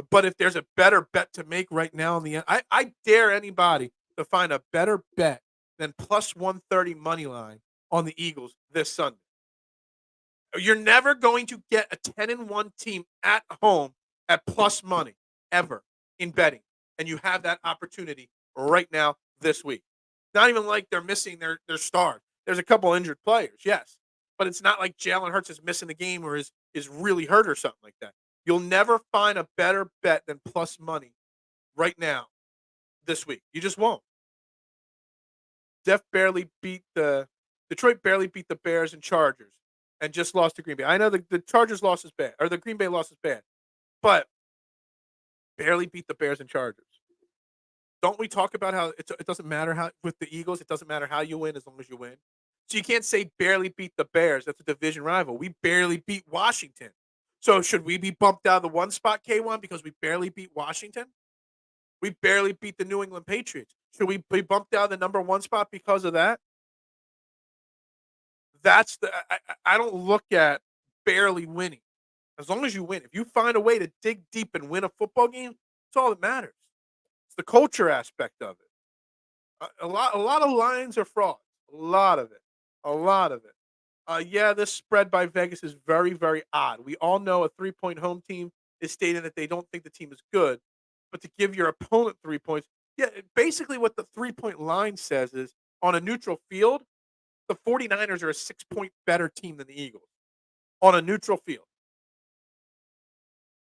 But if there's a better bet to make right now in the end, I dare anybody to find a better bet than plus 130 money line on the Eagles this Sunday. You're never going to get a 10-1 team at home at plus money ever in betting. And you have that opportunity right now this week. Not even like they're missing their stars. There's a couple injured players, yes. But it's not like Jalen Hurts is missing the game or is really hurt or something like that. You'll never find a better bet than plus money right now this week. You just won't. Detroit barely beat the Bears and Chargers and just lost to Green Bay. I know the Chargers loss is bad, or the Green Bay loss is bad, but barely beat the Bears and Chargers. Don't we talk about how it doesn't matter how with the Eagles, it doesn't matter how you win as long as you win. So you can't say barely beat the Bears. That's a division rival. We barely beat Washington. So should we be bumped out of the one spot, K1, because we barely beat Washington? We barely beat the New England Patriots. Should we be bumped out of the number one spot because of that? That's the I don't look at barely winning. As long as you win. If you find a way to dig deep and win a football game, that's all that matters. It's the culture aspect of it. A lot of lines are frauds. A lot of it. A lot of it. Yeah, this spread by Vegas is very, very odd. We all know a 3-point home team is stating that they don't think the team is good, but to give your opponent 3 points, yeah, basically what the 3-point line says is on a neutral field, the 49ers are a 6-point better team than the Eagles on a neutral field.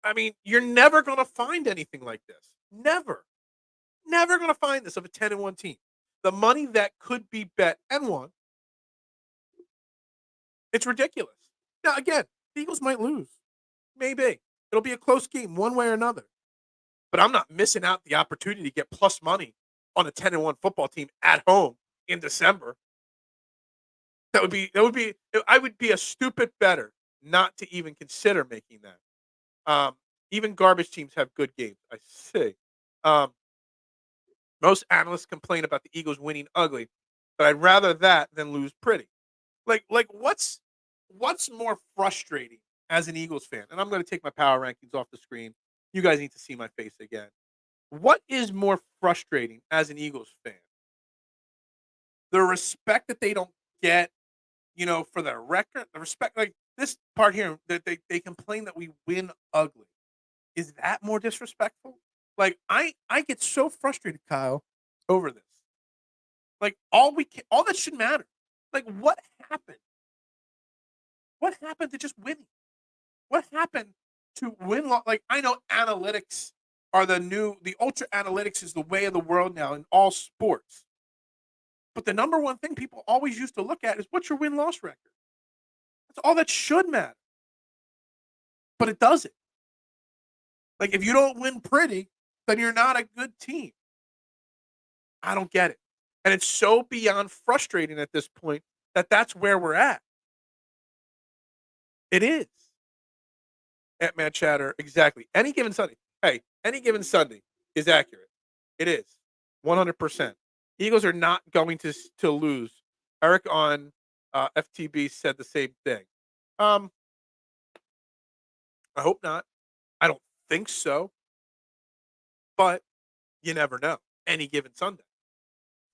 I mean, you're never going to find anything like this. Never. Never going to find this of a 10-1 team. The money that could be bet and won, it's ridiculous. Now, again, the Eagles might lose. Maybe. It'll be a close game one way or another. But I'm not missing out the opportunity to get plus money on a 10-1 football team at home in December. I would be a stupid bettor not to even consider making that. Even garbage teams have good games, I see. Most analysts complain about the Eagles winning ugly, but I'd rather that than lose pretty. Like what's more frustrating as an Eagles fan? And I'm going to take my power rankings off the screen. You guys need to see my face again. What is more frustrating as an Eagles fan? The respect that they don't get, for their record, the respect, like this part here, that they complain that we win ugly. Is that more disrespectful? Like I get so frustrated, Kyle, over this. Like all that should matter. Like what happened? What happened to just winning? What happened to win? Like I know analytics are the ultra analytics is the way of the world now in all sports. But the number one thing people always used to look at is what's your win-loss record. That's all that should matter. But it doesn't. Like if you don't win pretty, then you're not a good team. I don't get it. And it's so beyond frustrating at this point that that's where we're at. It is. Ant-Man chatter, exactly. Any given Sunday. Hey, any given Sunday is accurate. It is. 100%. Eagles are not going to lose. Eric on FTB said the same thing. I hope not. I don't think so. But you never know. Any given Sunday.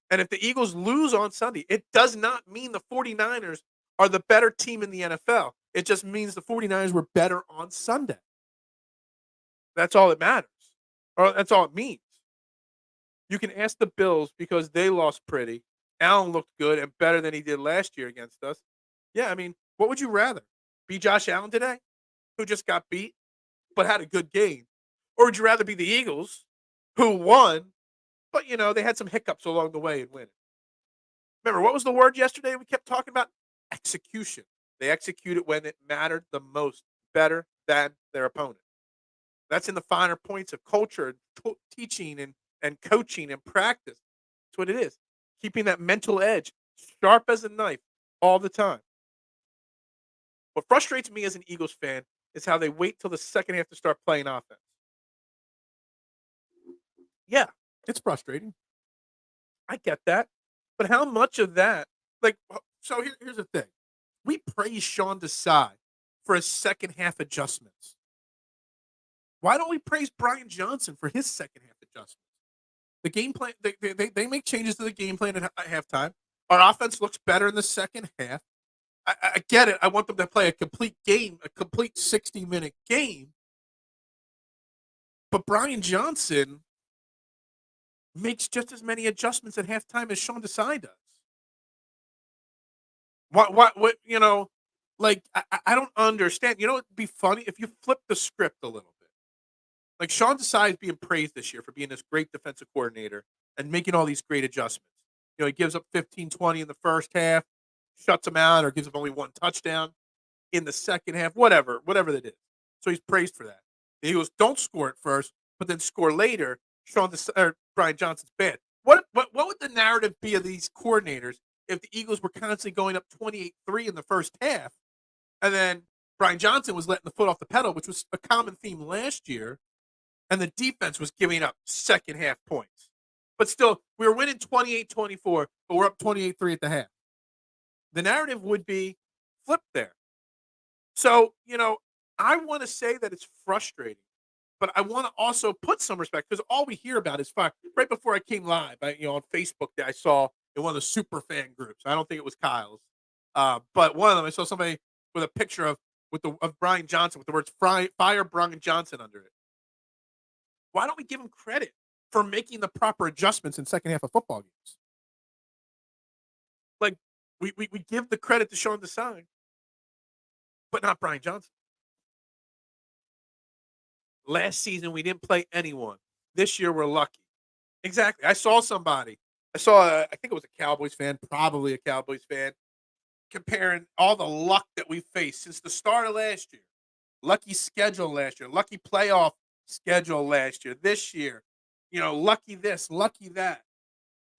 And if the Eagles lose on Sunday, it does not mean the 49ers are the better team in the NFL. It just means the 49ers were better on Sunday. That's all it matters. Or that's all it means. You can ask the Bills because they lost pretty. Allen looked good and better than he did last year against us. Yeah, I mean, what would you rather? Be Josh Allen today, who just got beat but had a good game? Or would you rather be the Eagles, who won, but, they had some hiccups along the way and win? Remember, what was the word yesterday we kept talking about? Execution. They executed when it mattered the most, better than their opponent. That's in the finer points of culture, teaching, and coaching and practice. That's what it is. Keeping that mental edge sharp as a knife all the time. What frustrates me as an Eagles fan is how they wait till the second half to start playing offense. Yeah, it's frustrating. I get that. But how much of that, so here's the thing. We praise Sean Desai for his second half adjustments. Why don't we praise Brian Johnson for his second half adjustments? The game plan, they make changes to the game plan at halftime. Our offense looks better in the second half. I get it. I want them to play a complete game, a complete 60-minute game. But Brian Johnson makes just as many adjustments at halftime as Sean Desai does. What? Like I don't understand. You know, it'd be funny if you flip the script a little bit. Like Sean Desai is being praised this year for being this great defensive coordinator and making all these great adjustments. You know, he gives up 15, 20 in the first half, shuts them out, or gives up only one touchdown in the second half, whatever that is. So he's praised for that. The Eagles don't score at first, but then score later. Brian Johnson's bad. What would the narrative be of these coordinators if the Eagles were constantly going up 28-3 in the first half, and then Brian Johnson was letting the foot off the pedal, which was a common theme last year, and the defense was giving up second half points. But still, we were winning 28-24, but we're up 28-3 at the half. The narrative would be flipped there. So, I want to say that it's frustrating, but I want to also put some respect because all we hear about is fire. Right before I came live, on Facebook, that I saw in one of the super fan groups. I don't think it was Kyle's, but one of them I saw somebody with a picture of Brian Johnson with the words "Fire Brian Johnson" under it. Why don't we give him credit for making the proper adjustments in second half of football games? Like we give the credit to Sean Desai, but not Brian Johnson. Last season, we didn't play anyone. This year, we're lucky. Exactly. I saw somebody. I think it was a Cowboys fan, probably a Cowboys fan, comparing all the luck that we faced since the start of last year. Lucky schedule last year. Lucky playoff schedule last year. This year, lucky this, lucky that.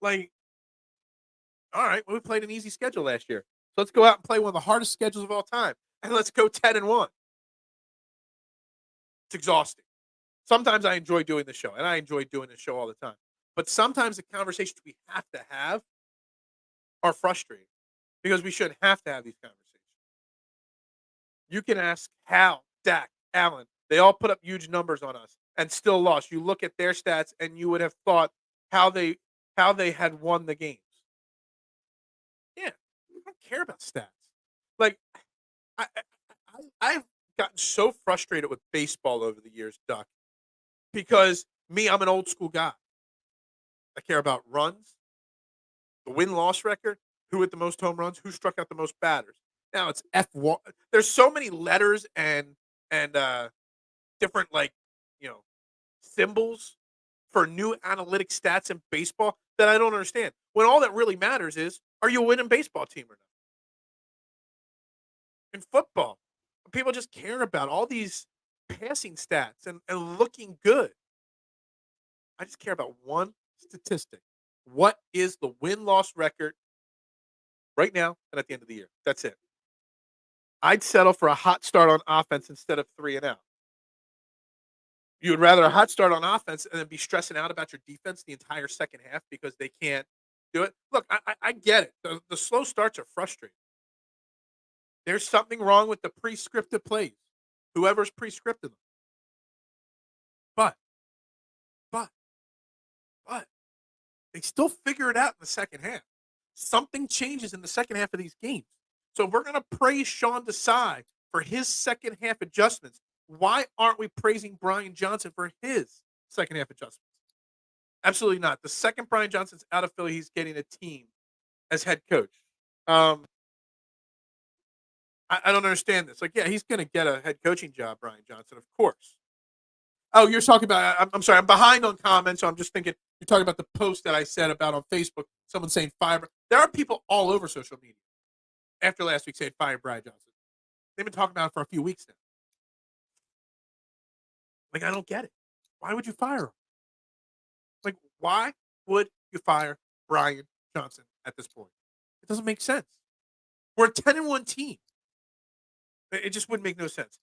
Like, all right, well, we played an easy schedule last year. So let's go out and play one of the hardest schedules of all time. And let's go 10-1. It's exhausting. Sometimes I enjoy doing the show, and I enjoy doing the show all the time. But sometimes the conversations we have to have are frustrating because we shouldn't have to have these conversations. You can ask Hal, Dak, Allen. They all put up huge numbers on us and still lost. You look at their stats, and you would have thought how they had won the games. Yeah, I don't care about stats. Like, I've gotten so frustrated with baseball over the years, Duck, because I'm an old school guy. I care about runs, the win-loss record, who hit the most home runs, who struck out the most batters. Now it's F1. There's so many letters and different symbols for new analytic stats in baseball that I don't understand. When all that really matters is, are you a winning baseball team or not? In football, people just care about all these passing stats and looking good. I just care about one statistic. What is the win-loss record right now and at the end of the year? That's it. I'd settle for a hot start on offense instead of 3-and-out. You would rather a hot start on offense and then be stressing out about your defense the entire second half because they can't do it? Look, I get it. The slow starts are frustrating. There's something wrong with the pre-scripted plays, whoever's pre-scripted them. But they still figure it out in the second half. Something changes in the second half of these games. So if we're going to praise Sean Desai for his second half adjustments, why aren't we praising Brian Johnson for his second half adjustments? Absolutely not. The second Brian Johnson's out of Philly, he's getting a team as head coach. I don't understand this. Like, yeah, he's going to get a head coaching job, Brian Johnson, of course. Oh, you're talking about, I'm sorry, I'm behind on comments, so I'm just thinking, you're talking about the post that I said about on Facebook, someone saying fire. There are people all over social media after last week saying fire Brian Johnson. They've been talking about it for a few weeks now. Like, I don't get it. Why would you fire him? Like, why would you fire Brian Johnson at this point? It doesn't make sense. We're a 10-1 team. It just wouldn't make no sense.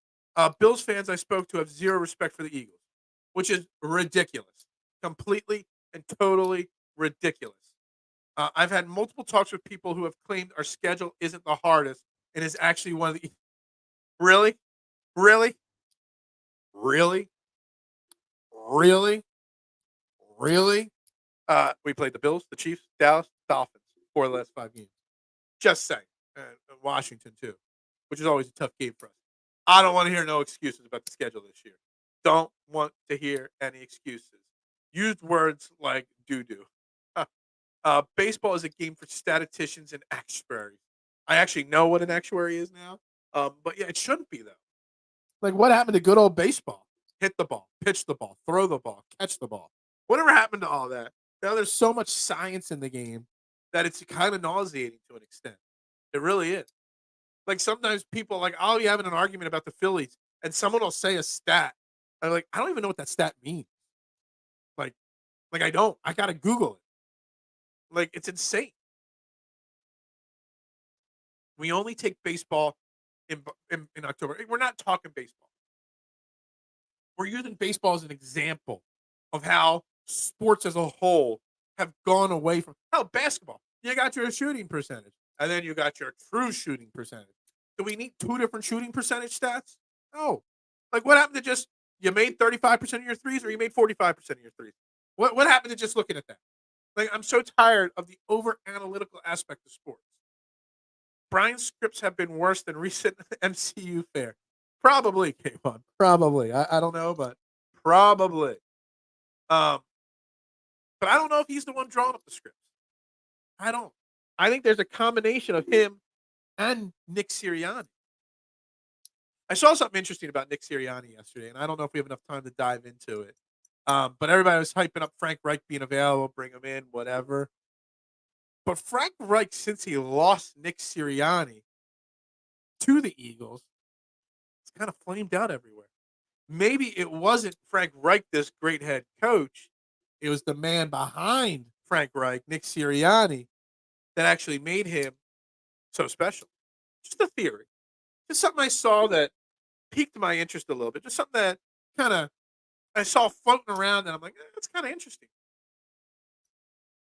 Bills fans I spoke to have zero respect for the Eagles, which is ridiculous. Completely and totally ridiculous. I've had multiple talks with people who have claimed our schedule isn't the hardest and is actually one of the. Really? Really? Really? Really? Really? We played the Bills, the Chiefs, Dallas, Dolphins, 4 of the last 5 games. Just saying. Washington, too, which is always a tough game for us. I don't want to hear no excuses about the schedule this year. Don't want to hear any excuses. Use words like doo-doo. Baseball is a game for statisticians and actuaries. I actually know what an actuary is now. But yeah, it shouldn't be though. Like, what happened to good old baseball? Hit the ball, pitch the ball, throw the ball, catch the ball. Whatever happened to all that? Now there's so much science in the game. That it's kind of nauseating to an extent. It really is. Like sometimes people like I'll be having an argument about the Phillies, and someone will say a stat. I'm like, I don't even know what that stat means. Like, I don't. I gotta Google it. Like, it's insane. We only take baseball in October. We're not talking baseball. We're using baseball as an example of how sports as a whole have gone away from basketball. You got your shooting percentage, and then you got your true shooting percentage. Do we need two different shooting percentage stats? No. Like, what happened to just you made 35% of your threes or you made 45% of your threes? What happened to just looking at that? Like, I'm so tired of the over analytical aspect of sports. Brian's scripts have been worse than recent MCU fare. Probably, K1. Probably. I don't know, but probably. But I don't know if he's the one drawing up the scripts. I don't. I think there's a combination of him and Nick Sirianni. I saw something interesting about Nick Sirianni yesterday, and I don't know if we have enough time to dive into it. But everybody was hyping up Frank Reich being available, bring him in, whatever. But Frank Reich, since he lost Nick Sirianni to the Eagles, it's kind of flamed out everywhere. Maybe it wasn't Frank Reich, this great head coach. It was the man behind Frank Reich, Nick Sirianni, that actually made him so special. Just a theory. Just something I saw that piqued my interest a little bit. Just something that kind of I saw floating around, and I'm like, that's kind of interesting.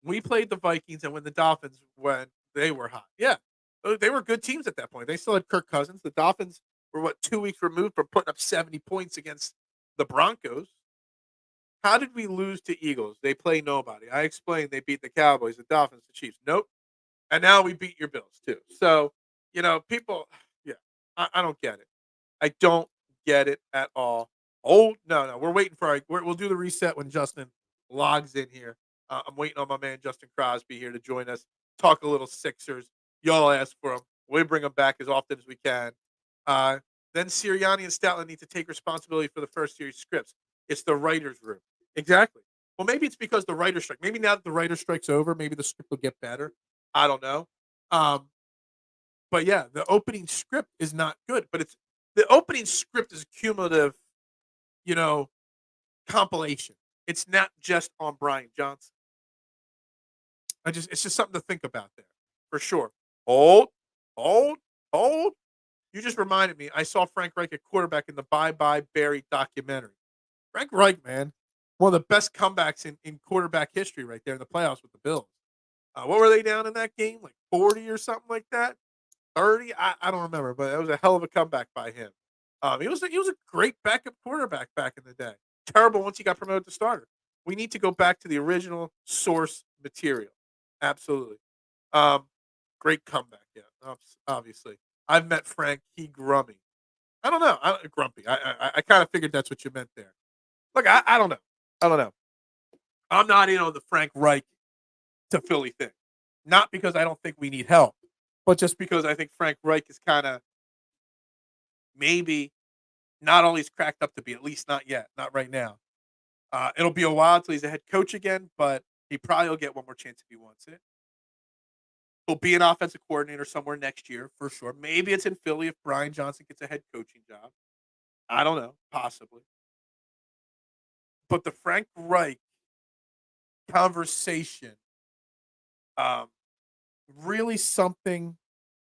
We played the Vikings, and when the Dolphins, when they were hot. Yeah, they were good teams at that point. They still had Kirk Cousins. The Dolphins were, 2 weeks removed from putting up 70 points against the Broncos. How did we lose to Eagles? They play nobody. I explained they beat the Cowboys, the Dolphins, the Chiefs. Nope. And now we beat your Bills, too. So, people, yeah, I don't get it. I don't get it at all. Oh, no. We're waiting for we'll do the reset when Justin logs in here. I'm waiting on my man Justin Crosby here to join us, talk a little Sixers. Y'all ask for him. We bring him back as often as we can. Then Sirianni and Stoutland need to take responsibility for the first series scripts. It's the writer's room. Exactly. Well, maybe it's because the writer's strike. Maybe now that the writer's strike's over, maybe the script will get better. I don't know. But yeah, the opening script is not good. But the opening script is a cumulative, compilation. It's not just on Brian Johnson. It's just something to think about there, for sure. Hold. You just reminded me. I saw Frank Reich at quarterback in the Bye Bye Barry documentary. Frank Reich, man, one of the best comebacks in quarterback history right there in the playoffs with the Bills. What were they down in that game? Like 40 or something like that? 30? I don't remember, but it was a hell of a comeback by him. He was a great backup quarterback back in the day. Terrible once he got promoted to starter. We need to go back to the original source material. Absolutely. Great comeback, yeah, obviously. I've met Frank. He grummy. I don't know. Grumpy. I kind of figured that's what you meant there. Look, I don't know. I'm not in on the Frank Reich to Philly thing. Not because I don't think we need help, but just because I think Frank Reich is kind of maybe not all he's cracked up to be, at least not yet, not right now. It'll be a while until he's a head coach again, but he probably will get one more chance if he wants it. He'll be an offensive coordinator somewhere next year for sure. Maybe it's in Philly if Brian Johnson gets a head coaching job. I don't know, possibly. But the Frank Reich conversation, really something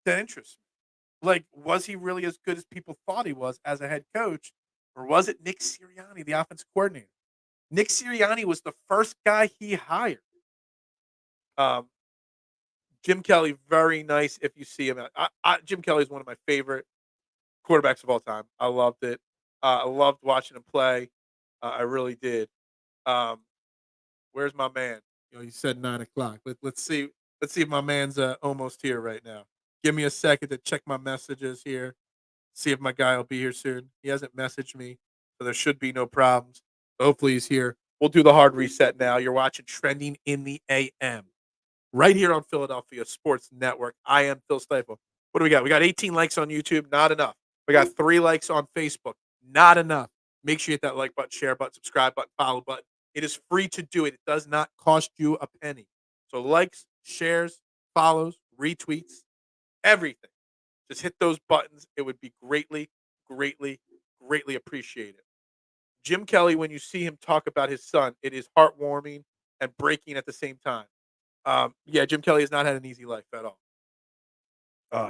that interests me. Like, was he really as good as people thought he was as a head coach, or was it Nick Sirianni, the offensive coordinator? Nick Sirianni was the first guy he hired. Jim Kelly, very nice if you see him. Jim Kelly is one of my favorite quarterbacks of all time. I loved it. I loved watching him play. I really did. Where's my man? He said 9:00. Let's see. Let's see if my man's almost here right now. Give me a second to check my messages here. See if my guy will be here soon. He hasn't messaged me, so there should be no problems. Hopefully he's here. We'll do the hard reset now. You're watching Trending in the AM right here on Philadelphia Sports Network. I am Phil Stiefel. What do we got? We got 18 likes on YouTube. Not enough. We got 3 likes on Facebook. Not enough. Make sure you hit that like button, share button, subscribe button, follow button. It is free to do it. It does not cost you a penny. So likes, shares, follows, retweets, everything. Just hit those buttons. It would be greatly, greatly, greatly appreciated. Jim Kelly, when you see him talk about his son, it is heartwarming and breaking at the same time. Yeah, Jim Kelly has not had an easy life at all.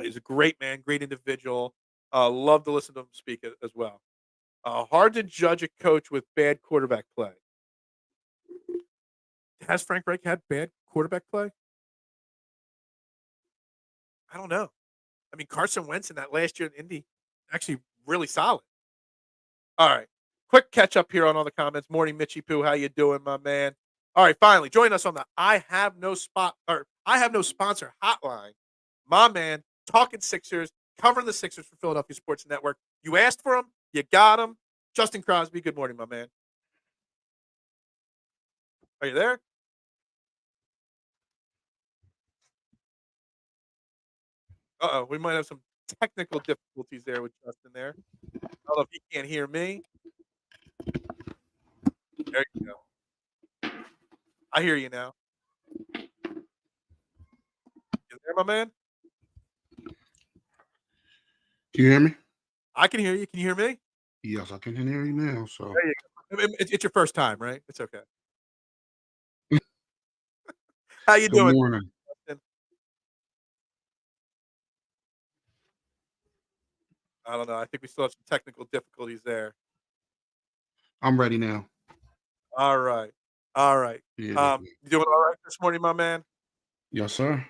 He's a great man, great individual. Love to listen to him speak as well. Hard to judge a coach with bad quarterback play. Has Frank Reich had bad quarterback play? I don't know. I mean, Carson Wentz in that last year in Indy, actually really solid. All right. Quick catch up here on all the comments. Morning, Mitchy Poo. How you doing, my man? All right, finally, join us on the I have no sponsor hotline. My man, talking Sixers, covering the Sixers for Philadelphia Sports Network. You asked for him, you got him. Justin Crosby, good morning, my man. Are you there? Uh-oh, we might have some technical difficulties there with Justin there. I don't know if he can't hear me. There you go. I hear you now. You there, my man? Can you hear me? I can hear you. Can you hear me? Yes, I can hear you now. So There you go. It's your first time, right? It's okay. How you good doing, morning. Justin? I don't know. I think we still have some technical difficulties there. I'm ready now. All right. All right. Yeah. You doing all right this morning, my man? Yes, sir.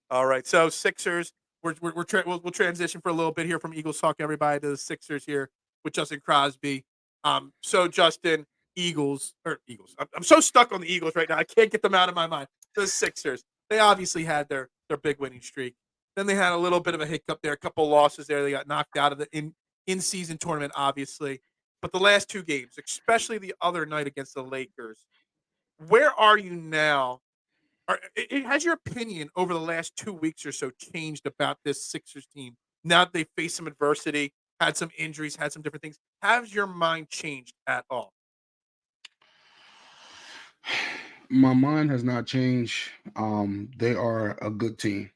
All right. So Sixers, we'll transition for a little bit here from Eagles talk everybody to the Sixers here with Justin Crosby. So Justin, Eagles. I'm so stuck on the Eagles right now. I can't get them out of my mind. The Sixers. They obviously had their big winning streak. Then they had a little bit of a hiccup there, a couple losses there. They got knocked out of the in season tournament, obviously. But the last 2 games, especially the other night against the Lakers, where are you now? Has your opinion over the last 2 weeks or so changed about this Sixers team now that they faced some adversity, had some injuries, had some different things? Has your mind changed at all? My mind has not changed. They are a good team.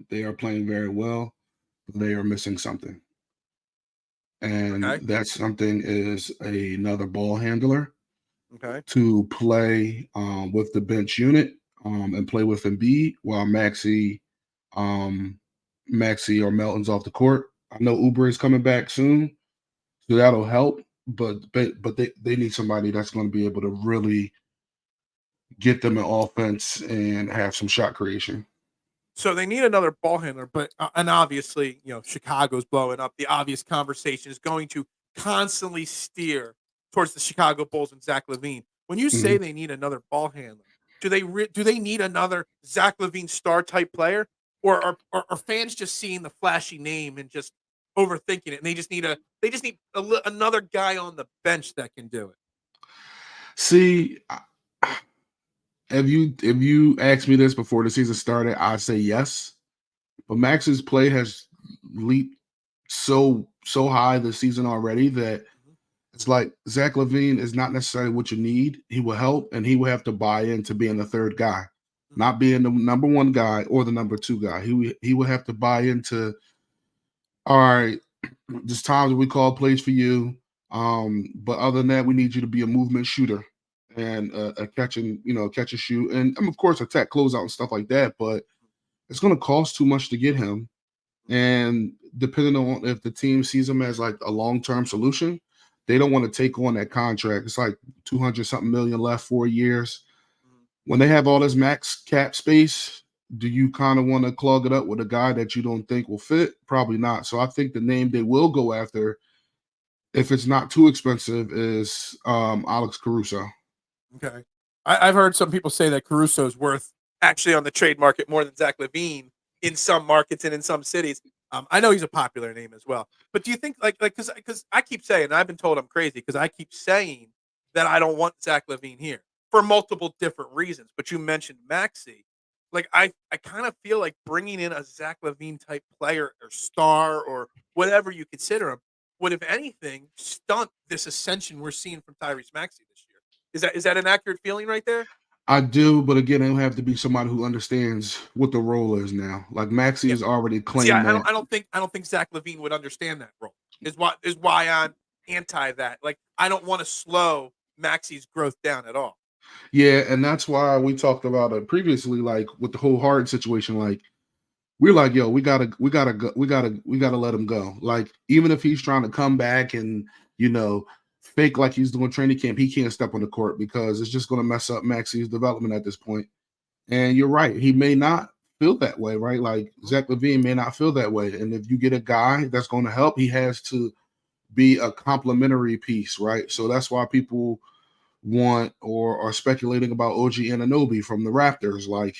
They are playing very well. They are missing something. And Okay. that something is another ball handler Okay. to play with the bench unit and play with Embiid while Maxi or Melton's off the court. I know Uber is coming back soon, so that'll help. But they need somebody that's going to be able to really get them an offense and have some shot creation. So they need another ball handler, but and obviously, Chicago's blowing up. The obvious conversation is going to constantly steer towards the Chicago Bulls and Zach LaVine. When you say Mhm. they need another ball handler, do they need another Zach LaVine star type player, or are fans just seeing the flashy name and just overthinking it, and they just need another guy on the bench that can do it? See, if you asked me this before the season started, I'd say yes. But Max's play has leaped so high this season already that Mhm. it's like Zach LaVine is not necessarily what you need. He will help, and he will have to buy into being the third guy, Mhm. not being the number one guy or the number two guy. He would have to buy into. All right, there's times we call plays for you, but other than that, we need you to be a movement shooter and a catch and shoot, and of course attack closeout and stuff like that. But it's going to cost too much to get him. And depending on if the team sees him as like a long-term solution, they don't want to take on that contract. It's like 200 something million left, 4 years. Mhm. When they have all this max cap space, do you kind of want to clog it up with a guy that you don't think will fit? Probably not. So I think the name they will go after, if it's not too expensive, is Alex Caruso. Okay. I've heard some people say that Caruso's worth actually on the trade market more than Zach Levine in some markets and in some cities. I know he's a popular name as well, but do you think because I keep saying, and I've been told I'm crazy because I keep saying that I don't want Zach Levine here for multiple different reasons. But you mentioned Maxi. Like, I kind of feel like bringing in a Zach LaVine type player or star or whatever you consider him would, if anything, stunt this ascension we're seeing from Tyrese Maxey this year. Is that an accurate feeling right there? I do, but again, it'll have to be somebody who understands what the role is now. Like Maxi Yeah. has already See, claimed that. I don't think Zach LaVine would understand that role. Is why I'm anti that. Like, I don't want to slow Maxey's growth down at all. Yeah, and that's why we talked about it previously, like with the whole Harden situation. Like we're like, yo, we gotta let him go. Like even if he's trying to come back and you know fake like he's doing training camp, he can't step on the court because it's just going to mess up Maxi's development at this point. And you're right, he may not feel that way, right? Like Zach LaVine may not feel that way. And if you get a guy that's going to help, he has to be a complementary piece, right? So that's why people want or are speculating about OG Anunoby from the Raptors. Like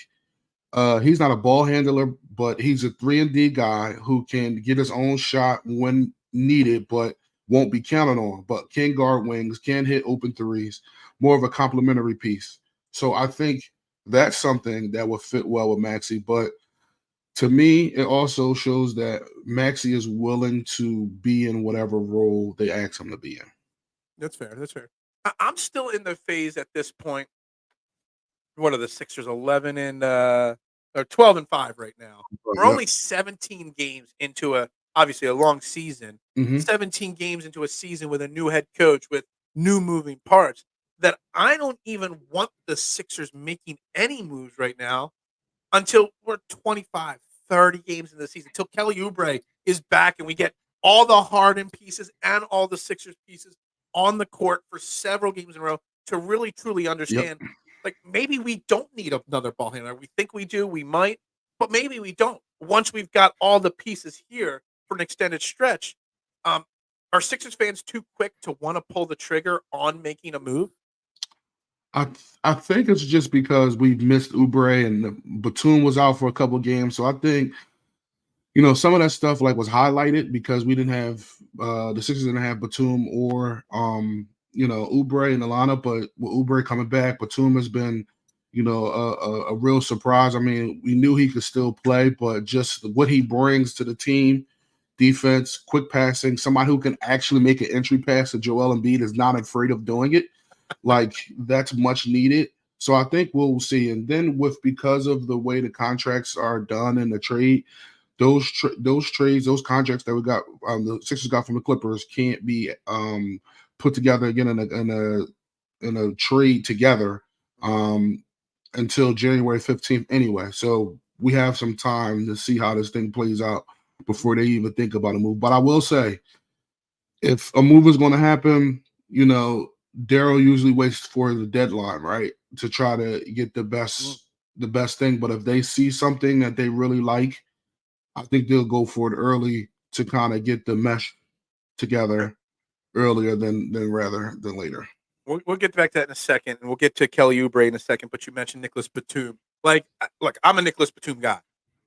he's not a ball handler, but he's a 3-and-D guy who can get his own shot when needed, but won't be counted on. But can guard wings, can hit open threes, more of a complementary piece. So I think that's something that would fit well with Maxi. But to me, it also shows that Maxi is willing to be in whatever role they ask him to be in. That's fair. That's fair. I'm still in the phase at this point. What are the Sixers? 11 and or 12-5 right now. We're Yep. only 17 games into obviously a long season. Mhm. 17 games into a season with a new head coach with new moving parts. That I don't even want the Sixers making any moves right now until we're 25, 30 games in the season, until Kelly Oubre is back and we get all the Harden pieces and all the Sixers pieces on the court for several games in a row to really truly Yep. understand. Like, maybe we don't need another ball handler. We think we do, we might, but maybe we don't. Once we've got all the pieces here for an extended stretch, um, are Sixers fans too quick to want to pull the trigger on making a move? I think it's just because we missed Oubre and Batum was out for a couple games. So I think some of that stuff like was highlighted because we didn't have the Sixers didn't have Batum or Oubre and Alana, but with Oubre coming back, Batum has been a real surprise. I mean, we knew he could still play, but just what he brings to the team, defense, quick passing, somebody who can actually make an entry pass to Joel Embiid is not afraid of doing it. Like that's much needed. So I think we'll see. And then because of the way the contracts are done in the trade, those trades, those contracts that we got, the Sixers got from the Clippers can't be put together again in a trade together until January 15th anyway. So we have some time to see how this thing plays out before they even think about a move. But I will say, if a move is going to happen, Daryl usually waits for the deadline, right, to try to get the best thing. But if they see something that they really like, I think they'll go for it early to kind of get the mesh together earlier than rather than later. We'll get back to that in a second, and we'll get to Kelly Oubre in a second. But you mentioned Nicholas Batum. Like, look, I'm a Nicholas Batum guy.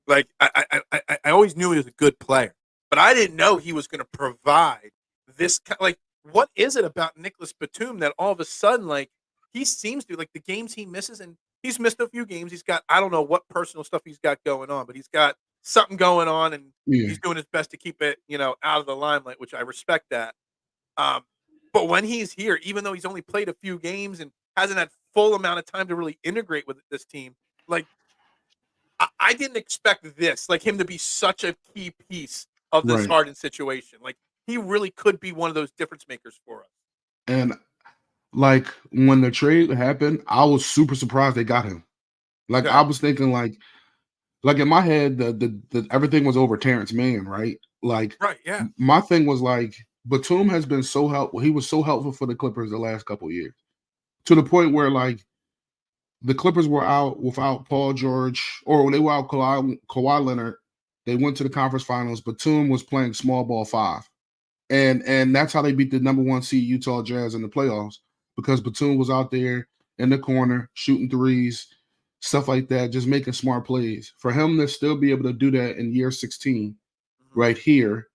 Like, I always knew he was a good player, but I didn't know he was going to provide this. Like, what is it about Nicholas Batum that all of a sudden, like, he seems to, like, the games he misses, and he's missed a few games. He's got, I don't know what personal stuff he's got going on, but he's got something going on, and Yeah, he's doing his best to keep it, out of the limelight, which I respect that. Um, but when he's here, even though he's only played a few games and hasn't had full amount of time to really integrate with this team, like, I didn't expect this, like him to be such a key piece of this right. Harden situation. Like, he really could be one of those difference makers for us. And like when the trade happened, I was super surprised they got him. Like Yeah. I was thinking, like in my head, the everything was over Terrence Mann, right? Like Right. Yeah. my thing was like Batum has been so helpful. He was so helpful for the Clippers the last couple of years to the point where like the Clippers were out without Paul George, or they were out Kawhi Leonard. They went to the conference finals. Batum was playing small ball five, and that's how they beat the number one seed Utah Jazz in the playoffs because Batum was out there in the corner shooting threes, stuff like that, just making smart plays. For him to still be able to do that in year 16, Mhm. right here,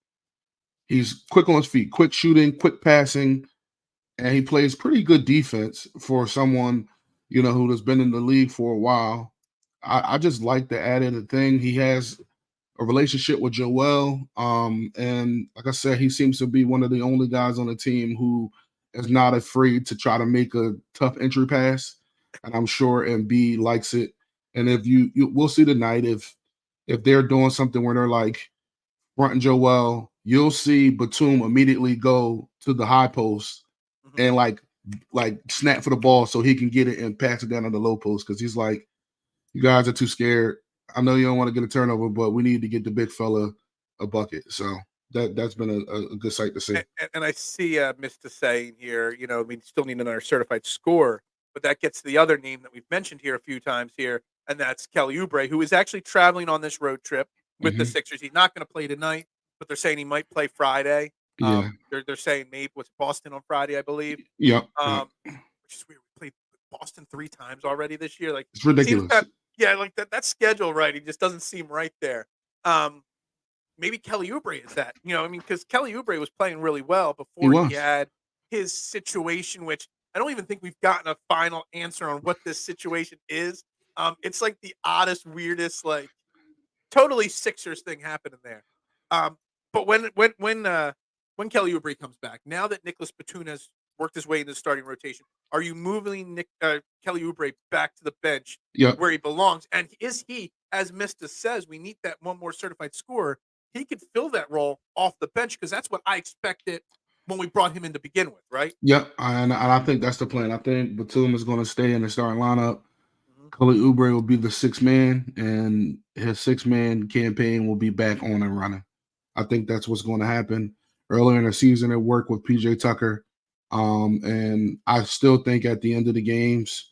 he's quick on his feet, quick shooting, quick passing, and he plays pretty good defense for someone who has been in the league for a while. I just like the added thing. He has a relationship with Joel. And like I said, he seems to be one of the only guys on the team who is not afraid to try to make a tough entry pass. And I'm sure Embiid likes it. And if we'll see tonight if they're doing something where they're like fronting Joel, you'll see Batum immediately go to the high post Mhm. and like snap for the ball so he can get it and pass it down on the low post because he's like, you guys are too scared. I know you don't want to get a turnover, but we need to get the big fella a bucket. So that's been a good sight to see. And I see Mr. saying here, we still need another certified scorer, but that gets to the other name that we've mentioned here a few times here, and that's Kelly Oubre, who is actually traveling on this road trip with the Hmm. Sixers. He's not going to play tonight, but they're saying he might play Friday. Yeah. They're saying maybe what's Boston on Friday, I believe. Yep. Yep. Which is weird. We played Boston 3 times already this year. Like It's seems ridiculous. yeah, like that schedule right. He just doesn't seem right there. Um, Maybe Kelly Oubre is that. Because Kelly Oubre was playing really well He before he was. had his situation, which I don't even think we've gotten a final answer on what this situation is. It's like the oddest, weirdest, like totally Sixers thing happening there. Um, but when Kelly Oubre comes back, now that Nicholas Batum has worked his way into the starting rotation, are you moving Kelly Oubre back to the bench Yep. where he belongs? And is he, as Mista says, we need that one more certified scorer? He could fill that role off the bench because that's what I expected when we brought him in to begin with, right? Yep. And I think that's the plan. I think Batum is going to stay in the starting lineup. Mhm. Kelly Oubre will be the sixth man, and his six-man campaign will be back on and running. I think that's what's going to happen. Earlier in the season, it worked with PJ Tucker. And I still think at the end of the games,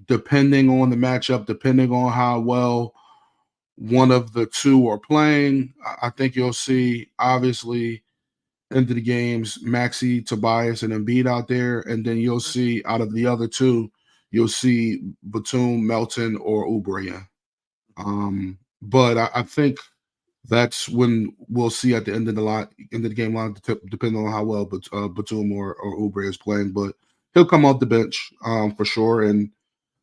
depending on the matchup, depending on how well one of the two are playing, I think you'll see obviously into the games, Maxi, Tobias, and Embiid out there, and then you'll Mhm. see out of the other two, you'll see Batum, Melton, or Oubre. Yeah. But I think that's when we'll see at the end of the line, end of the game line, depending on how well Batum or Oubre is playing. But he'll come off the bench for sure, and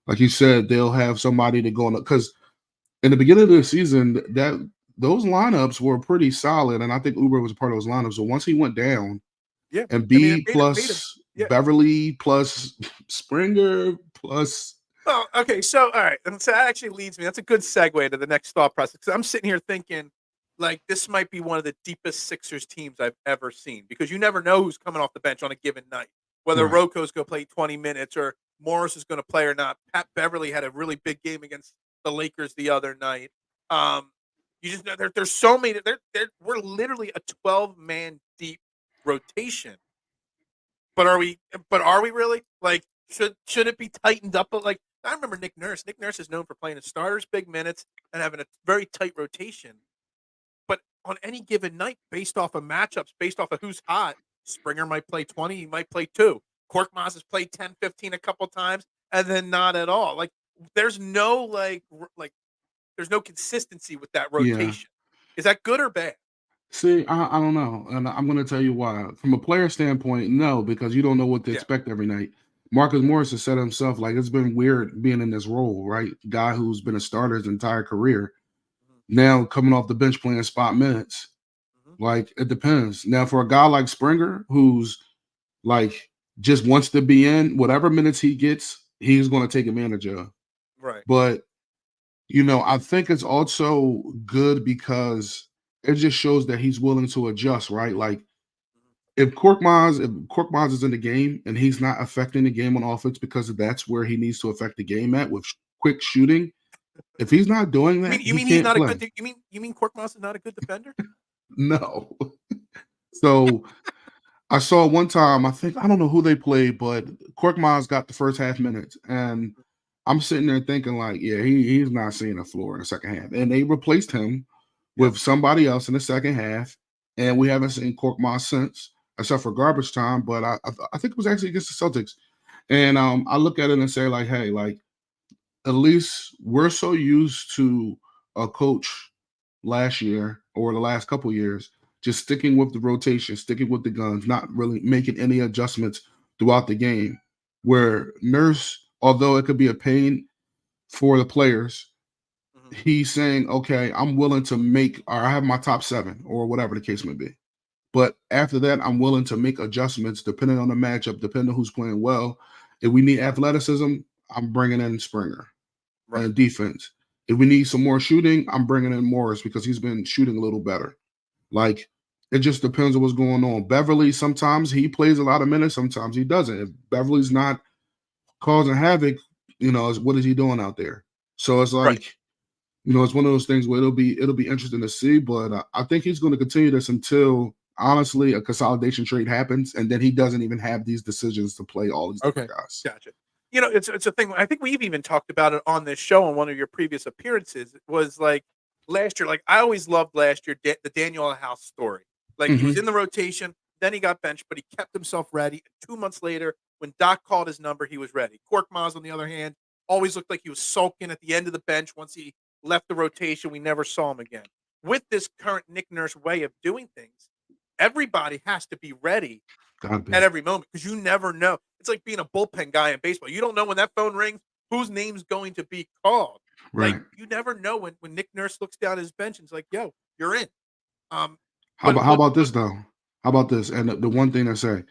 like you said, they'll have somebody to go on because in the beginning of the season, that those lineups were pretty solid, and I think Oubre was a part of those lineups. So once he went down, Yeah, and I mean, it B made him. plus Yeah. Beverly plus Springer plus Well, okay, so all right, and so that actually leads me. That's a good segue to the next thought process because I'm sitting here thinking, like, this might be one of the deepest Sixers teams I've ever seen because you never know who's coming off the bench on a given night, whether right. Roko's going to play 20 minutes or Morris is going to play or not. Pat Beverly had a really big game against the Lakers the other night. Um, you just know there's so many. We're literally a 12-man deep rotation. But are we? But are we really? Like, should it be tightened up? But like, I remember Nick Nurse. Nick Nurse is known for playing his starters big minutes and having a very tight rotation. But on any given night, based off of matchups, based off of who's hot, Springer might play 20, he might play 2. Korkmaz has played 10, 15 a couple times, and then not at all. Like, there's no there's no consistency with that Yeah. rotation. Is that good or bad? See, I don't know, and I'm going to tell you why. From a player standpoint, no, because you don't know what to Yeah. expect every night. Marcus Morris has said himself, like it's been weird being in this role, right? Guy who's been a starter his entire career, Mhm. now coming off the bench playing spot minutes. Mhm. Like it depends. Now, for a guy like Springer, who's like just wants to be in whatever minutes he gets, he's going to take advantage of. Right. But I think it's also good because it just shows that he's willing to adjust, right? Like Mhm. if Korkmaz is in the game and he's not affecting the game on offense because that's where he needs to affect the game at with quick shooting. If he's not doing You that, mean you he mean he's can't not a play. good? You mean Korkmaz is not a good defender? No. So I saw one time, I don't know who they played, but Korkmaz got the first half minutes. And I'm sitting there thinking, like, yeah, he's not seeing the floor in the second half. And they replaced him Yep. with somebody else in the second half. And we haven't seen Korkmaz since, except for garbage time. But I think it was actually against the Celtics. And I look at it and say, like, hey, like, at least we're so used to a coach last year or the last couple years just sticking with the rotation, sticking with the guns, not really making any adjustments throughout the game. Where Nurse, although it could be a pain, for the players. Mhm. He's saying, okay, I'm willing to make, or I have my top 7 or whatever the case may be. But after that, I'm willing to make adjustments depending on the matchup, depending on who's playing well. If we need athleticism, I'm bringing in Springer Right. and defense. If we need some more shooting, I'm bringing in Morris because he's been shooting a little better. Like, it just depends on what's going on. Beverly, sometimes he plays a lot of minutes, sometimes he doesn't. If Beverly's not causing havoc, what is he doing out there? So it's Right. like, it's one of those things where it'll be interesting to see. But I think he's going to continue this until honestly a consolidation trade happens, and then he doesn't even have these decisions to play all these Okay. different guys. Gotcha. It's a thing. I think we've even talked about it on this show on one of your previous appearances. It was like last year. Like I always loved last year the Daniel House story. Like he was Mhm. in the rotation, then he got benched, but he kept himself ready. 2 months later, when Doc called his number, he was ready. Korkmaz, on the other hand, always looked like he was sulking at the end of the bench. Once he left the rotation, we never saw him again. With this current Nick Nurse way of doing things, everybody has to be ready Gotta at be every moment because you never know. It's like being a bullpen guy in baseball. You don't know when that phone rings, whose name's going to be called. Like right. you never know when Nick Nurse looks down his bench and is like, "Yo, you're in." Um, How but about how about this though? How about this? And the one thing I say,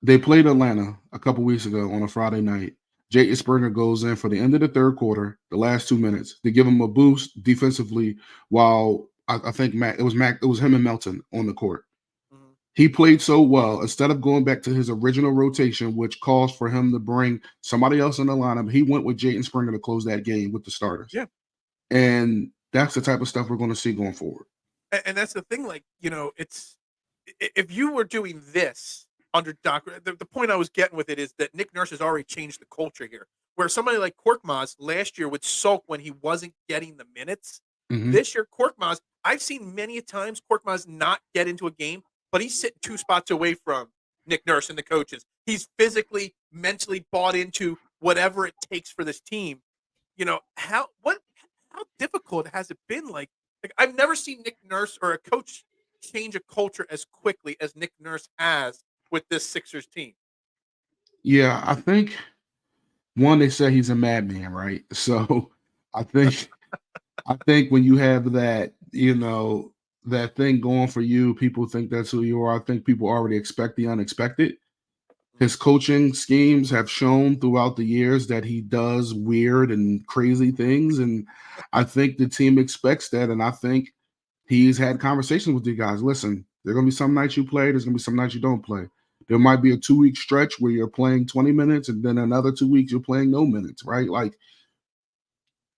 they played Atlanta a couple weeks ago on a Friday night. Jay Springer goes in for the end of the third quarter, the last 2 minutes. They give him a boost defensively, while I think it was him and Melton on the court. Mhm. He played so well. Instead of going back to his original rotation, which calls for him to bring somebody else in the lineup, he went with Jayden Springer to close that game with the starters. Yeah, And that's the type of stuff we're going to see going forward. and that's the thing. Like it's if you were doing this under Doc, the point I was getting with it is that Nick Nurse has already changed the culture here. Where somebody like Korkmaz last year would sulk when he wasn't getting the minutes. Mhm. This year, Korkmaz, I've seen many times Korkmaz not get into a game, but he's sitting 2 spots away from Nick Nurse and the coaches. He's physically, mentally bought into whatever it takes for this team. How difficult has it been? Like I've never seen Nick Nurse or a coach change a culture as quickly as Nick Nurse has with this Sixers team. Yeah, I think one, they say he's a madman, right? So I think when you have that, that thing going for you, people think that's who you are. I think people already expect the unexpected. His coaching schemes have shown throughout the years that he does weird and crazy things. And I think the team expects that. And I think he's had conversations with you guys. Listen, there are going to be some nights you play, there's going to be some nights you don't play. There might be a 2 week stretch where you're playing 20 minutes, and then another 2 weeks you're playing no minutes, right? Like,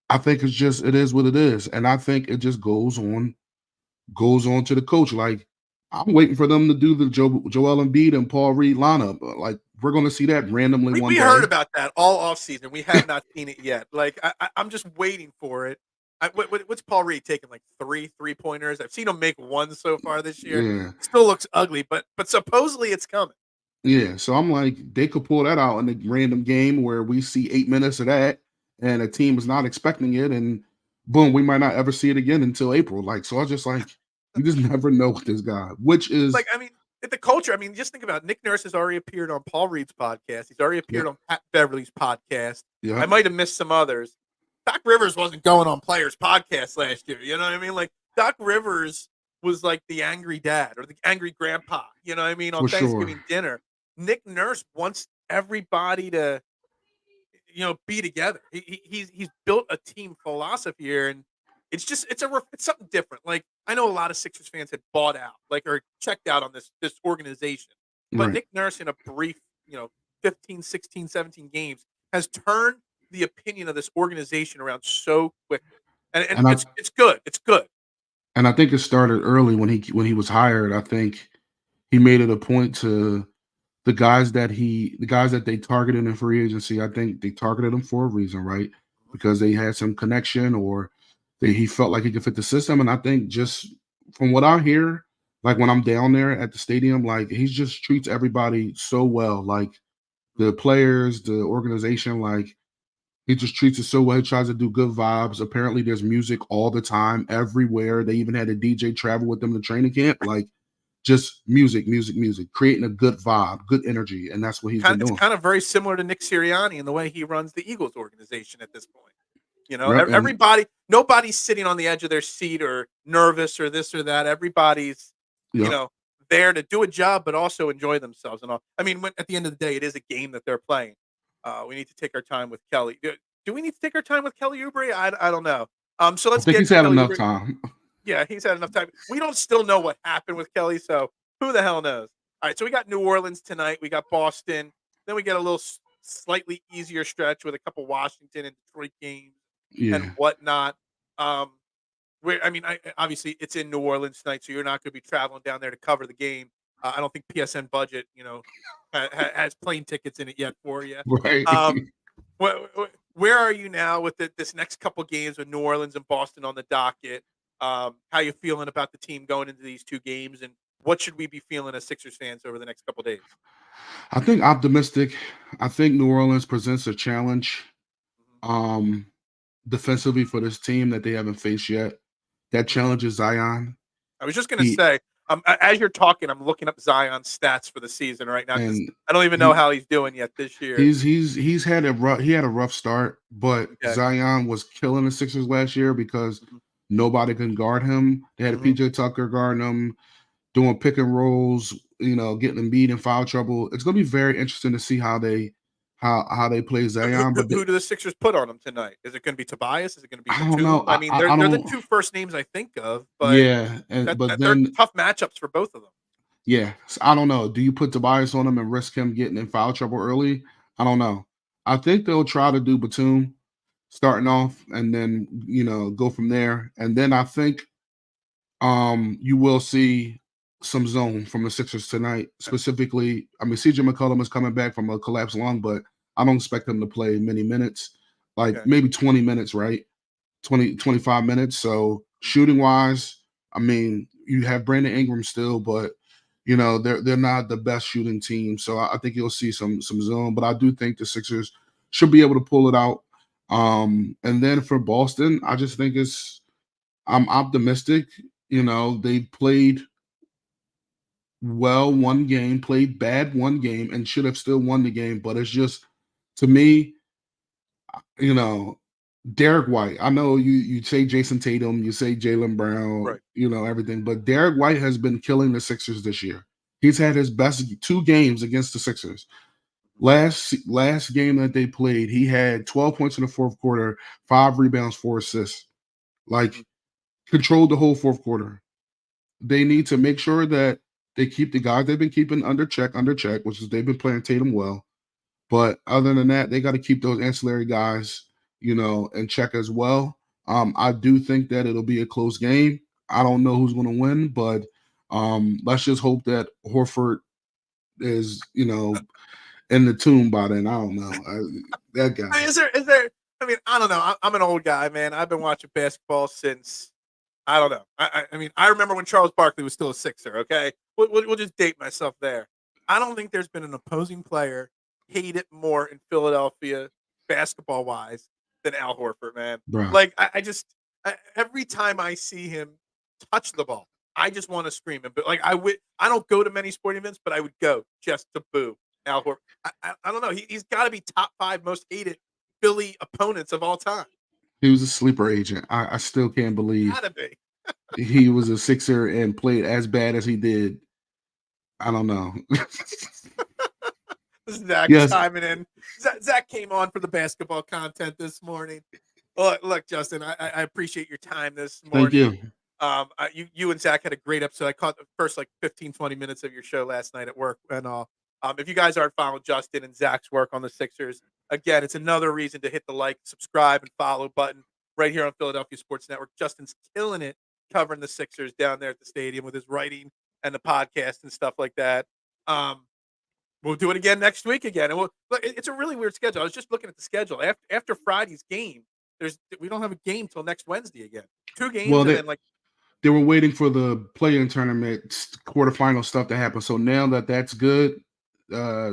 I think it is what it is. And I think it just goes on to the coach. Like, I'm waiting for them to do the Joel Embiid and Paul Reed lineup. Like, we're going to see that randomly one We heard day. about that all off season. We have not seen it yet. Like I'm just waiting for it. What's Paul Reed taking, like 3 3-pointers? I've seen him make one so far this year. Yeah. Still looks ugly, but supposedly it's coming. Yeah. So I'm like, they could pull that out in a random game where we see 8 minutes of that and a team is not expecting it. And boom, we might not ever see it again until April. Like, so I was just like, you just never know with this guy, which is, Like I mean, the culture. I mean, just think about it. Nick Nurse has already appeared on Paul Reed's podcast. He's already yeah, appeared on Pat Beverly's podcast. yeah, I might have missed some others. Doc Rivers wasn't going on players' podcasts last year. You know what I mean? Like Doc Rivers was like the angry dad or the angry grandpa. You know what I mean? On for sure. Thanksgiving dinner, Nick Nurse wants everybody to be together. He's built a team philosophy here, and it's something different. Like I know a lot of Sixers fans had bought out, like or checked out on this organization, but Right. Nick Nurse in a brief 15, 16, 17 games has turned the opinion of this organization around so quickly, and And I, it's good. It's good. and I think it started early when he was hired. I think he made it a point to the guys that they targeted in free agency. I think they targeted them for a reason, right? Because they had some connection, or he felt like he could fit the system. And I think, just from what I hear, like when I'm down there at the stadium, like he just treats everybody so well, like the players, the organization, like he just treats it so well. He tries to do good vibes. Apparently, there's music all the time, everywhere. They even had a DJ travel with them to training camp. Like, just music, music, music, creating a good vibe, good energy. And that's what he's been It's doing. kind of very similar to Nick Sirianni in the way he runs the Eagles organization at this point. You know, Yep, and nobody's sitting on the edge of their seat or nervous or this or that. Everybody's, you yep. know, there to do a job, but also enjoy themselves and all. I mean, at the end of the day, it is a game that they're playing. We need to take our time with Kelly. Do we need to take our time with Kelly Oubre? I don't know. So I let's think get he's to had Kelly enough Oubre. time. Yeah, he's had enough time. We don't still know what happened with Kelly, so who the hell knows? All right, so we got New Orleans tonight. We got Boston. Then we get a little slightly easier stretch with a couple Washington and Detroit games and Yeah. whatnot. Um, where I mean, obviously it's in New Orleans tonight, so you're not going to be traveling down there to cover the game. I don't think PSN budget, has plane tickets in it yet for you. Right. Um, where are you now with this next couple games with New Orleans and Boston on the docket? How you feeling about the team going into these two games, and what should we be feeling as Sixers fans over the next couple days? I think optimistic. I think New Orleans presents a challenge Mhm. um defensively for this team that they haven't faced yet. That Mhm. challenge is Zion. I was just gonna He say, as you're talking, I'm looking up Zion's stats for the season right now because and I don't even know he how he's doing yet this year. he's had a rough start, but Okay. Zion was killing the Sixers last year because Mhm. nobody can guard him. They had a Mhm. PJ Tucker guarding him, doing pick and rolls, getting them beat in foul trouble. It's gonna be very interesting to see how they play Zion. But Who do the Sixers put on him tonight? Is it gonna be Tobias? Is it gonna be I don't know. Batum? I mean, I they're the don't. two first names I think of, but Yeah, but they're then tough matchups for both of them. yeah, I don't know. Do you put Tobias on him and risk him getting in foul trouble early? I don't know. I think they'll try to do Batum starting off and then go from there. And then I think you will see some zone from the Sixers tonight. Specifically, I mean CJ McCollum is coming back from a collapsed lung, but I don't expect him to play many minutes, like Okay. maybe 20 minutes, right? 20, 25 minutes. So Mhm. shooting wise, I mean, you have Brandon Ingram still, but they're not the best shooting team. So I think you'll see some zone, but I do think the Sixers should be able to pull it out. And then for Boston, I just think I'm optimistic. They played well one game, played bad one game, and should have still won the game. But it's just to me, you know, Derek White. I know you say Jason Tatum, you say Jalen Brown, Right. everything, but Derek White has been killing the Sixers this year. He's had his best two games against the Sixers. Last game that they played, he had 12 points in the fourth quarter, 5 rebounds, 4 assists. Like Mhm. controlled the whole fourth quarter. They need to make sure that they keep the guys they've been keeping under check, which is they've been playing Tatum well. But other than that, they got to keep those ancillary guys, in check as well. I do think that it'll be a close game. I don't know who's going to win, but let's just hope that Horford is, in the tomb by then. I don't know. That I mean, guy, is there? I mean, I don't know. I'm an old guy, man. I've been watching basketball since I don't know. I mean, I remember when Charles Barkley was still a Sixer. Okay, we'll just date myself there. I don't think there's been an opposing player hate it more in Philadelphia basketball wise than Al Horford, man. bro. Like every time I see him touch the ball, I just want to scream. But like I don't go to many sporting events, but I would go just to boo Al Horford. I don't know. He's got to be top 5 most hated Philly opponents of all time. He was a sleeper agent. I still can't believe Gotta be. he was a Sixer and played as bad as he did. I don't know. Zach Yes, chiming in. Zach came on for the basketball content this morning. Look, Justin, I appreciate your time this thank morning. you. You and Zach had a great episode. I caught the first like 15, 20 minutes of your show last night at work and all. If you guys aren't following Justin and Zach's work on the Sixers, again, it's another reason to hit the like, subscribe, and follow button right here on Philadelphia Sports Network. Justin's killing it covering the Sixers down there at the stadium with his writing and the podcast and stuff like that. Um, We'll do it again next week again, and it's a really weird schedule. I was just looking at the schedule after Friday's game. We don't have a game till next Wednesday again. 2 games, Well, and they then like they were waiting for the play-in tournament quarterfinal stuff to happen. So now that that's good,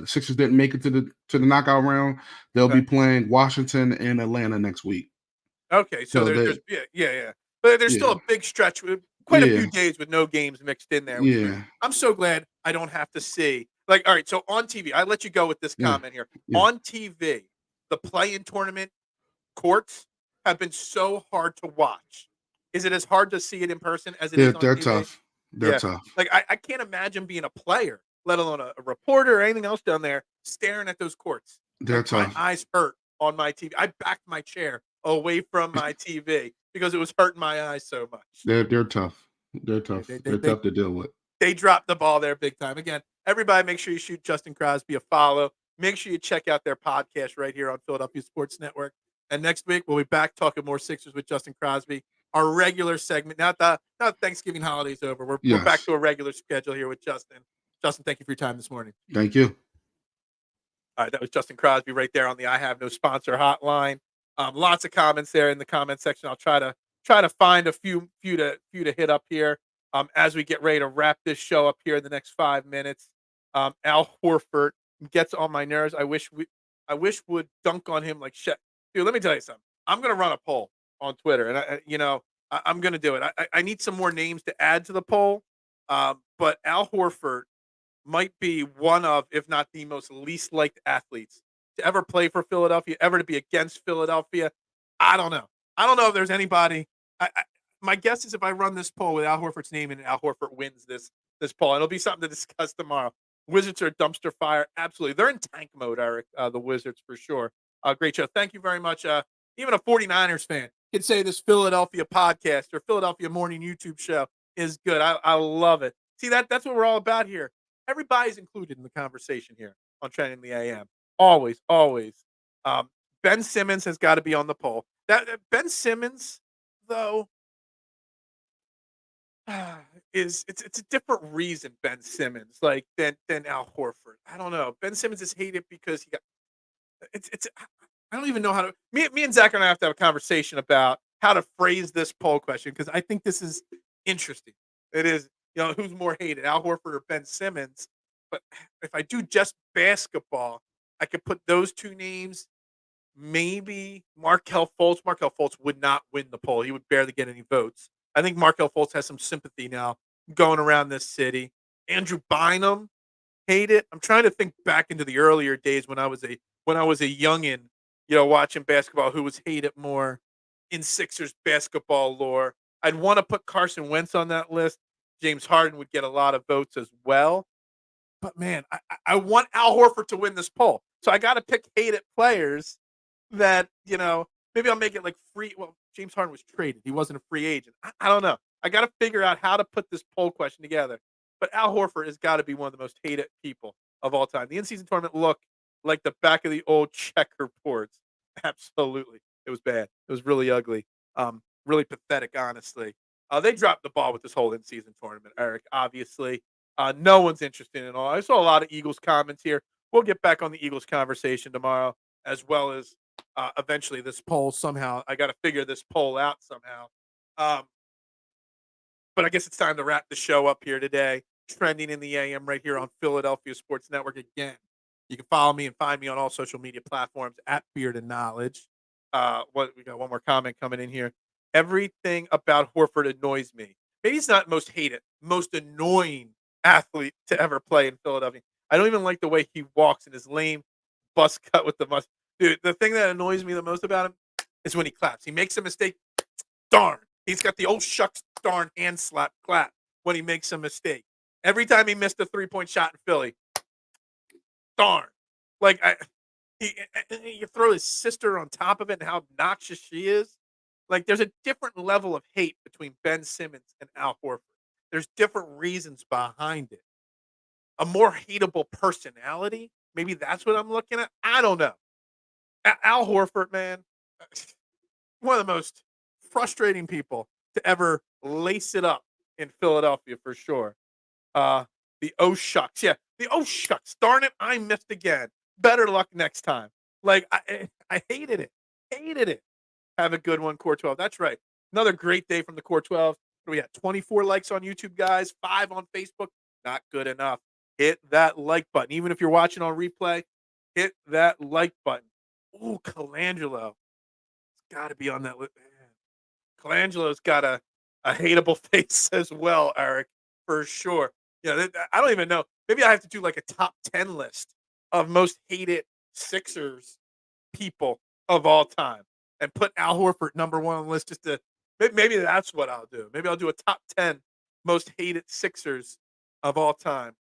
Sixers didn't make it to the knockout round. They'll be okay, playing Washington and Atlanta next week. okay. So So there's they, yeah. But there's still yeah, a big stretch with quite a yeah, few days with no games mixed in there, which is good. yeah, I'm so glad I don't have to see like all right. So on TV, I let you go with this yeah, comment here. yeah, On TV, the play-in tournament courts have been so hard to watch. Is it as hard to see it in person as it is on They're TV? tough. They're Yeah. tough. Like, I can't imagine being a player, let alone a reporter or anything else down there, staring at those courts. They're Like, my tough. eyes hurt on my TV. I backed my chair away from my TV because it was hurting my eyes so much. They're tough. They're Yeah, tough. They're tough to deal with. They dropped the ball there big time. Again, everybody make sure you shoot Justin Crosby a follow. Make sure you check out their podcast right here on Philadelphia Sports Network. And next week, we'll be back talking more Sixers with Justin Crosby. Our regular segment, not Thanksgiving holidays over. We're back Yes. to a regular schedule here with Justin. Justin, thank you for your time this morning. Thank you. All right, that was Justin Crosby right there on the I Have No Sponsor hotline. Lots of comments there in the comment section. I'll try to find a few to hit up here as we get ready to wrap this show up here in the next 5 minutes. Al Horford gets on my nerves. I wish would dunk on him like shit. Dude, let me tell you something. I'm gonna run a poll on Twitter, and I'm gonna do it. I need some more names to add to the poll, but Al Horford might be one of, if not the most least liked athletes to ever play for Philadelphia, ever to be against Philadelphia. I don't know. I don't know if there's anybody. My guess is if I run this poll with Al Horford's name in it, Al Horford wins this poll. It'll be something to discuss tomorrow. Wizards are a dumpster fire. Absolutely. They're in tank mode, Eric, the Wizards for sure. Great show. Thank you very much. Even a 49ers fan can say this Philadelphia podcast or Philadelphia morning YouTube show is good. I love it. See, that's what we're all about here. Everybody's included in the conversation here on Trending the AM. Always, always. Ben Simmons has got to be on the poll. That Ben Simmons, though, it's a different reason. Ben Simmons, like than Al Horford. I don't know. Ben Simmons is hated because he got. It's. I don't even know how to. Me and Zach are gonna have to have a conversation about how to phrase this poll question because I think this is interesting. It is. Who's more hated, Al Horford or Ben Simmons? But if I do just basketball, I could put those two names. Maybe Markelle Fultz. Markelle Fultz would not win the poll. He would barely get any votes. I think Markelle Fultz has some sympathy now going around this city. Andrew Bynum, hate it. I'm trying to think back into the earlier days when I was a youngin, watching basketball, who was hated more in Sixers basketball lore. I'd want to put Carson Wentz on that list. James Harden would get a lot of votes as well. But man, I want Al Horford to win this poll. So I got to pick hated players that, maybe I'll make it like free. Well, James Harden was traded. He wasn't a free agent. I don't know. I got to figure out how to put this poll question together. But Al Horford has got to be one of the most hated people of all time. The in-season tournament looked like the back of the old checkerboards. Absolutely. It was bad. It was really ugly. Really pathetic, honestly. They dropped the ball with this whole in-season tournament, Eric, obviously. No one's interested in all. I saw a lot of Eagles comments here. We'll get back on the Eagles conversation tomorrow, as well as eventually this poll somehow. I got to figure this poll out somehow. But I guess it's time to wrap the show up here today. Trending in the AM right here on Philadelphia Sports Network again. You can follow me and find me on all social media platforms at Beard and Knowledge. We got one more comment coming in here. Everything about Horford annoys me. Maybe he's not most hated, most annoying athlete to ever play in Philadelphia. I don't even like the way he walks in his lame buzz cut with the mustache. Dude, the thing that annoys me the most about him is when he claps. He makes a mistake. Darn. He's got the old shucks darn hand slap clap when he makes a mistake. Every time he missed a 3-point shot in Philly, darn. Like, you throw his sister on top of it and how obnoxious she is. Like, there's a different level of hate between Ben Simmons and Al Horford. There's different reasons behind it. A more hateable personality. Maybe that's what I'm looking at. I don't know. Al Horford, man, one of the most frustrating people to ever lace it up in Philadelphia for sure. The oh shucks. Yeah, the oh shucks. Darn it, I missed again. Better luck next time. Like, I hated it. Hated it. Have a good one, Core 12. That's right. Another great day from the Core 12. We got 24 likes on YouTube, guys. 5 on Facebook. Not good enough. Hit that like button. Even if you're watching on replay, hit that like button. Ooh, Colangelo. It's got to be on that list. Colangelo's got a hateable face as well, Eric, for sure. Yeah, I don't even know. Maybe I have to do like a top 10 list of most hated Sixers people of all time. and put Al Horford number 1 on the list just to maybe that's what I'll do. Maybe I'll do a top 10 most hated Sixers of all time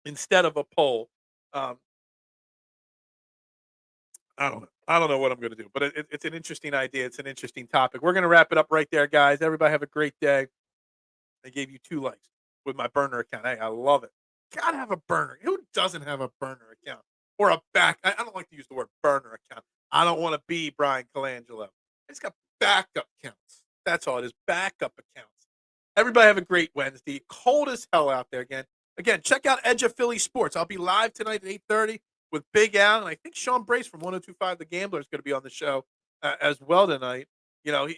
instead of a poll. Um, I don't know. I don't know what I'm going to do, but it's an interesting idea. It's an interesting topic. We're going to wrap it up right there, guys. Everybody have a great day. I gave you 2 likes with my burner account. Hey, I love it. Gotta have a burner. Who doesn't have a burner account or a back? I don't like to use the word burner account. I don't want to be Brian Colangelo. I just got backup accounts. That's all it is. Backup accounts. Everybody have a great Wednesday. Cold as hell out there again. Again, check out Edge of Philly Sports. I'll be live tonight at 8:30 with Big Al, and I think Sean Brace from 102.5 The Gambler is going to be on the show as well tonight. You know,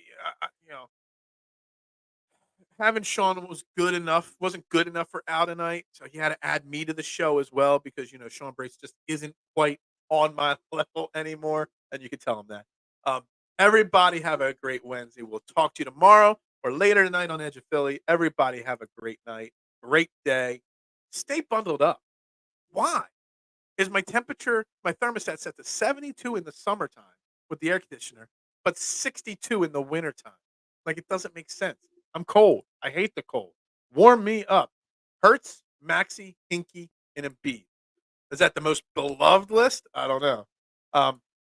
having Sean wasn't good enough for Al tonight, so he had to add me to the show as well because Sean Brace just isn't quite on my level anymore, and you can tell him that. Everybody have a great Wednesday. We'll talk to you tomorrow or later tonight on Edge of Philly. Everybody have a great night, great day. Stay bundled up. Why? Is my thermostat set to 72 in the summertime with the air conditioner, but 62 in the wintertime? Like, it doesn't make sense. I'm cold. I hate the cold. Warm me up. Hurts, Maxey, Hinkie, and Embiid. Is that the most beloved list? I don't know.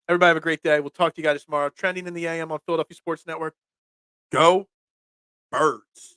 Everybody have a great day. We'll talk to you guys tomorrow. Trending in the AM on Philadelphia Sports Network. Go Birds.